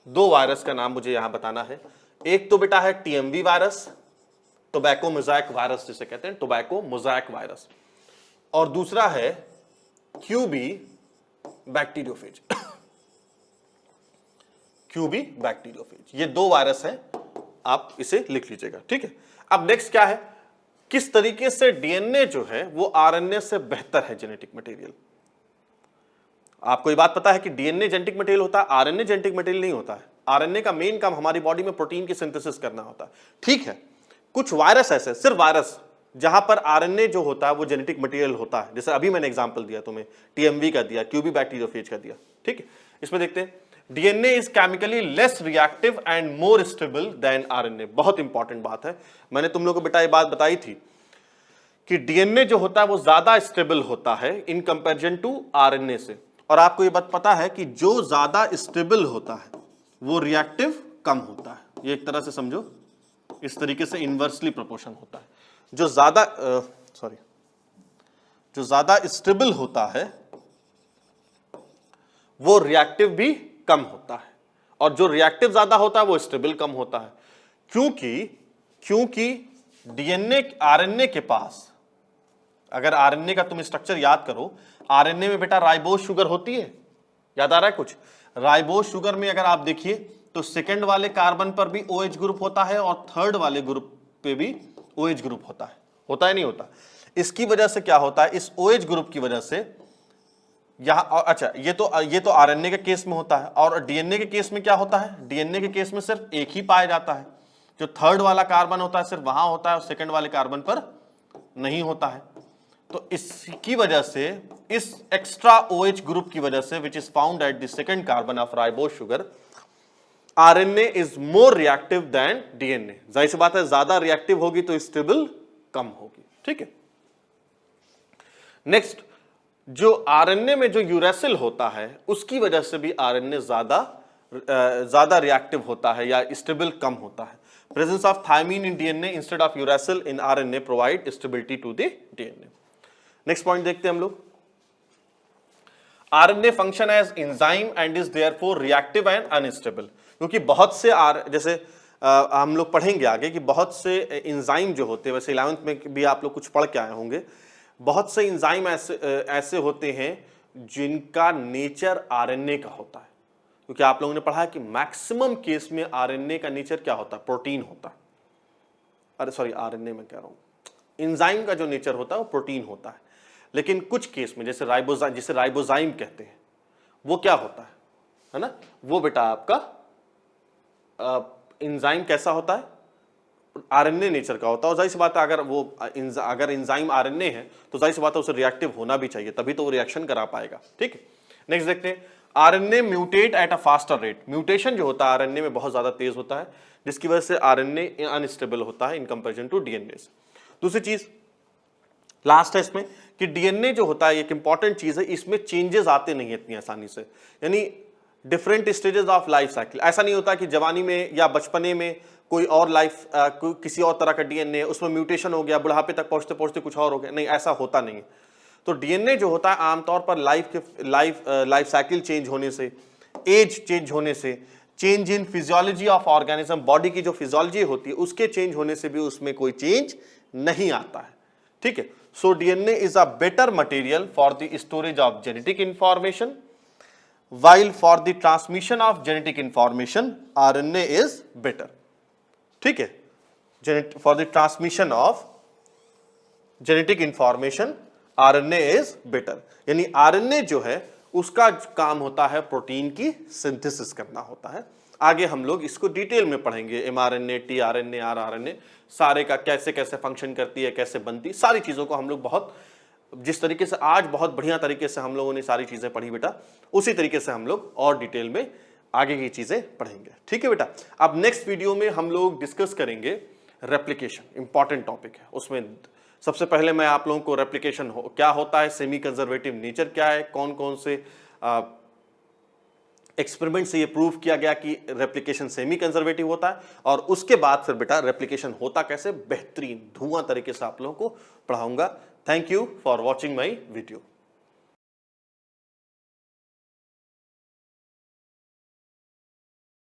दो वायरस का नाम मुझे यहां बताना है। एक तो बेटा है TMV virus, tobacco mosaic virus जिसे कहते हैं, टोबैको मोज़ाइक वायरस, और दूसरा है क्यूबी बैक्टीरियोफेज। क्यूबी बैक्टीरियोफेज, ये दो वायरस हैं, आप इसे लिख लीजिएगा। ठीक है, अब नेक्स्ट क्या है, किस तरीके से डीएनए जो है वो आरएनए से बेहतर है जेनेटिक मटेरियल। आपको ये बात पता है कि डीएनए जेनेटिक मटेरियल होता है, आरएनए जेनेटिक मटेरियल नहीं होता है। आरएनए का मेन काम हमारी बॉडी में प्रोटीन की सिंथेसिस करना होता है। ठीक है, कुछ वायरस ऐसे, सिर्फ वायरस जहां पर आरएनए जो होता है वो जेनेटिक मटेरियल होता है, जैसे अभी मैंने एग्जांपल दिया तुम्हें, टीएमवी का दिया, क्यूबी बैक्टीरियोफेज का दिया। ठीक है, इसमें देखते हैं, DNA is chemically less reactive and more stable then RNA. बहुत इंपॉर्टेंट बात है, मैंने तुम लोगों को बेटा ये बात बताई थी कि डीएनए जो होता है वो ज्यादा स्टेबल होता है इन कंपैरिजन टू आरएनए से। और आपको ये बात पता है कि जो ज्यादा स्टेबल होता है वो रिएक्टिव कम होता है। ये एक तरह से समझो, इस तरीके से इनवर्सली प्रोपोर्शन होता है। जो ज्यादा स्टेबल होता है वो रिएक्टिव भी कम होता है, और जो रिएक्टिव ज्यादा होता है वो स्टेबल कम होता है। क्योंकि डीएनए आरएनए के पास, अगर आरएनए का तुम स्ट्रक्चर याद करो, आरएनए में बेटा राइबोज शुगर होती है, याद आ रहा है कुछ? राइबोज शुगर में अगर आप देखिए तो सेकंड वाले कार्बन पर भी OH ग्रुप होता है और थर्ड वाले ग्रुप पे भी OH ग्रुप होता है नहीं होता? इसकी वजह से क्या होता है, इस OH ग्रुप की वजह से यहां, अच्छा ये तो आरएनए के केस में होता है, और डीएनए के केस में क्या होता है, डीएनए के केस में सिर्फ एक ही पाया जाता है, जो थर्ड वाला कार्बन होता है सिर्फ वहां होता है और सेकंड वाले कार्बन पर नहीं होता है। तो इसकी वजह से, इस एक्स्ट्रा OH ग्रुप की वजह से, which is found at the second carbon of ribose sugar, RNA is more reactive than DNA. जाहिर सी बात है ज्यादा रिएक्टिव होगी तो स्टेबल कम होगी। ठीक है, नेक्स्ट, जो आरएनए में जो यूरेसिल होता है उसकी वजह से भी आरएनए ज्यादा रिएक्टिव होता है या स्टेबल कम होता है। Presence of thymine in DNA instead of uracil in RNA provide stability to the DNA. Next point देखते हैं हम लोग, RNA function as enzyme and is therefore reactive and unstable. क्योंकि बहुत से जैसे हम लोग पढ़ेंगे आगे कि बहुत से एंजाइम जो होते हैं, वैसे 11th में भी आप लोग कुछ पढ़ के आए होंगे, बहुत से एंजाइम ऐसे होते हैं जिनका नेचर आरएनए का होता है। क्योंकि आप लोगों ने पढ़ा है कि मैक्सिमम केस में आरएनए का नेचर क्या होता है, प्रोटीन होता है। अरे सॉरी, आरएनए में कह रहा हूं, एंजाइम का जो नेचर होता है वो प्रोटीन होता है। लेकिन कुछ केस में जैसे राइबोजाइम कहते हैं, वो क्या होता है ना, वो बेटा आपका एंजाइम कैसा होता है, आरएनए नेचर का होता है, और जाहिर सी बात है अगर एंजाइम आरएनए है तो जाहिर सी बात है उसे रिएक्टिव होना भी चाहिए, तभी तो वो रिएक्शन करा पाएगा। ठीक है, नेक्स्ट देखते हैं, RNA mutate at a faster rate. Mutation जो होता है आरएनए में बहुत ज्यादा तेज होता है, जिसकी वजह से आरएनए अनस्टेबल होता है इन कंपैरिजन टू डीएनए से। दूसरी चीज लास्ट है इसमें कि डीएनए जो होता है एक इंपॉर्टेंट चीज है, इसमें चेंजेस आते नहीं है इतनी आसानी से, यानी different stages of life cycle. ऐसा नहीं होता कि जवानी में या बचपने में कोई और किसी और तरह का डीएनए उसमें म्यूटेशन हो गया, बुढ़ापे तक पहुंचते पहुंचते कुछ और हो गया, नहीं, ऐसा होता नहीं है। तो डीएनए जो होता है आमतौर पर लाइफ साइकिल चेंज होने से, एज चेंज होने से, change in physiology of organism, body की जो फिजियोलॉजी होती है उसके चेंज होने से भी उसमें कोई चेंज नहीं आता है। ठीक है, so DNA is a better material for the storage of genetic information, while for the transmission of genetic information RNA is better। ठीक है, for the transmission of genetic information RNA is better, यानी RNA जो है उसका काम होता है protein की सिंथेसिस करना होता है। आगे हम लोग इसको डिटेल में पढ़ेंगे, mRNA, tRNA, rRNA सारे का कैसे कैसे फंक्शन करती है, कैसे बनती, सारी चीजों को हम लोग बहुत, जिस तरीके से आज बहुत बढ़िया तरीके से हम लोगों ने सारी चीजें पढ़ी बेटा, उसी तरीके से हम लोग और डिटेल में आगे की चीजें पढ़ेंगे। ठीक है बेटा, अब नेक्स्ट वीडियो में हम लोग डिस्कस करेंगे रेप्लिकेशन, इंपॉर्टेंट टॉपिक है। उसमें सबसे पहले मैं आप लोगों को रेप्लिकेशन क्या होता है, सेमी कंजर्वेटिव नेचर क्या है, कौन कौन से एक्सपेरिमेंट से ये प्रूव किया गया कि रेप्लिकेशन सेमी कंजर्वेटिव होता है, और उसके बाद फिर बेटा रेप्लिकेशन होता कैसे बेहतरीन धुआं तरीके से आप लोगों को पढ़ाऊंगा। Thank you for watching my video.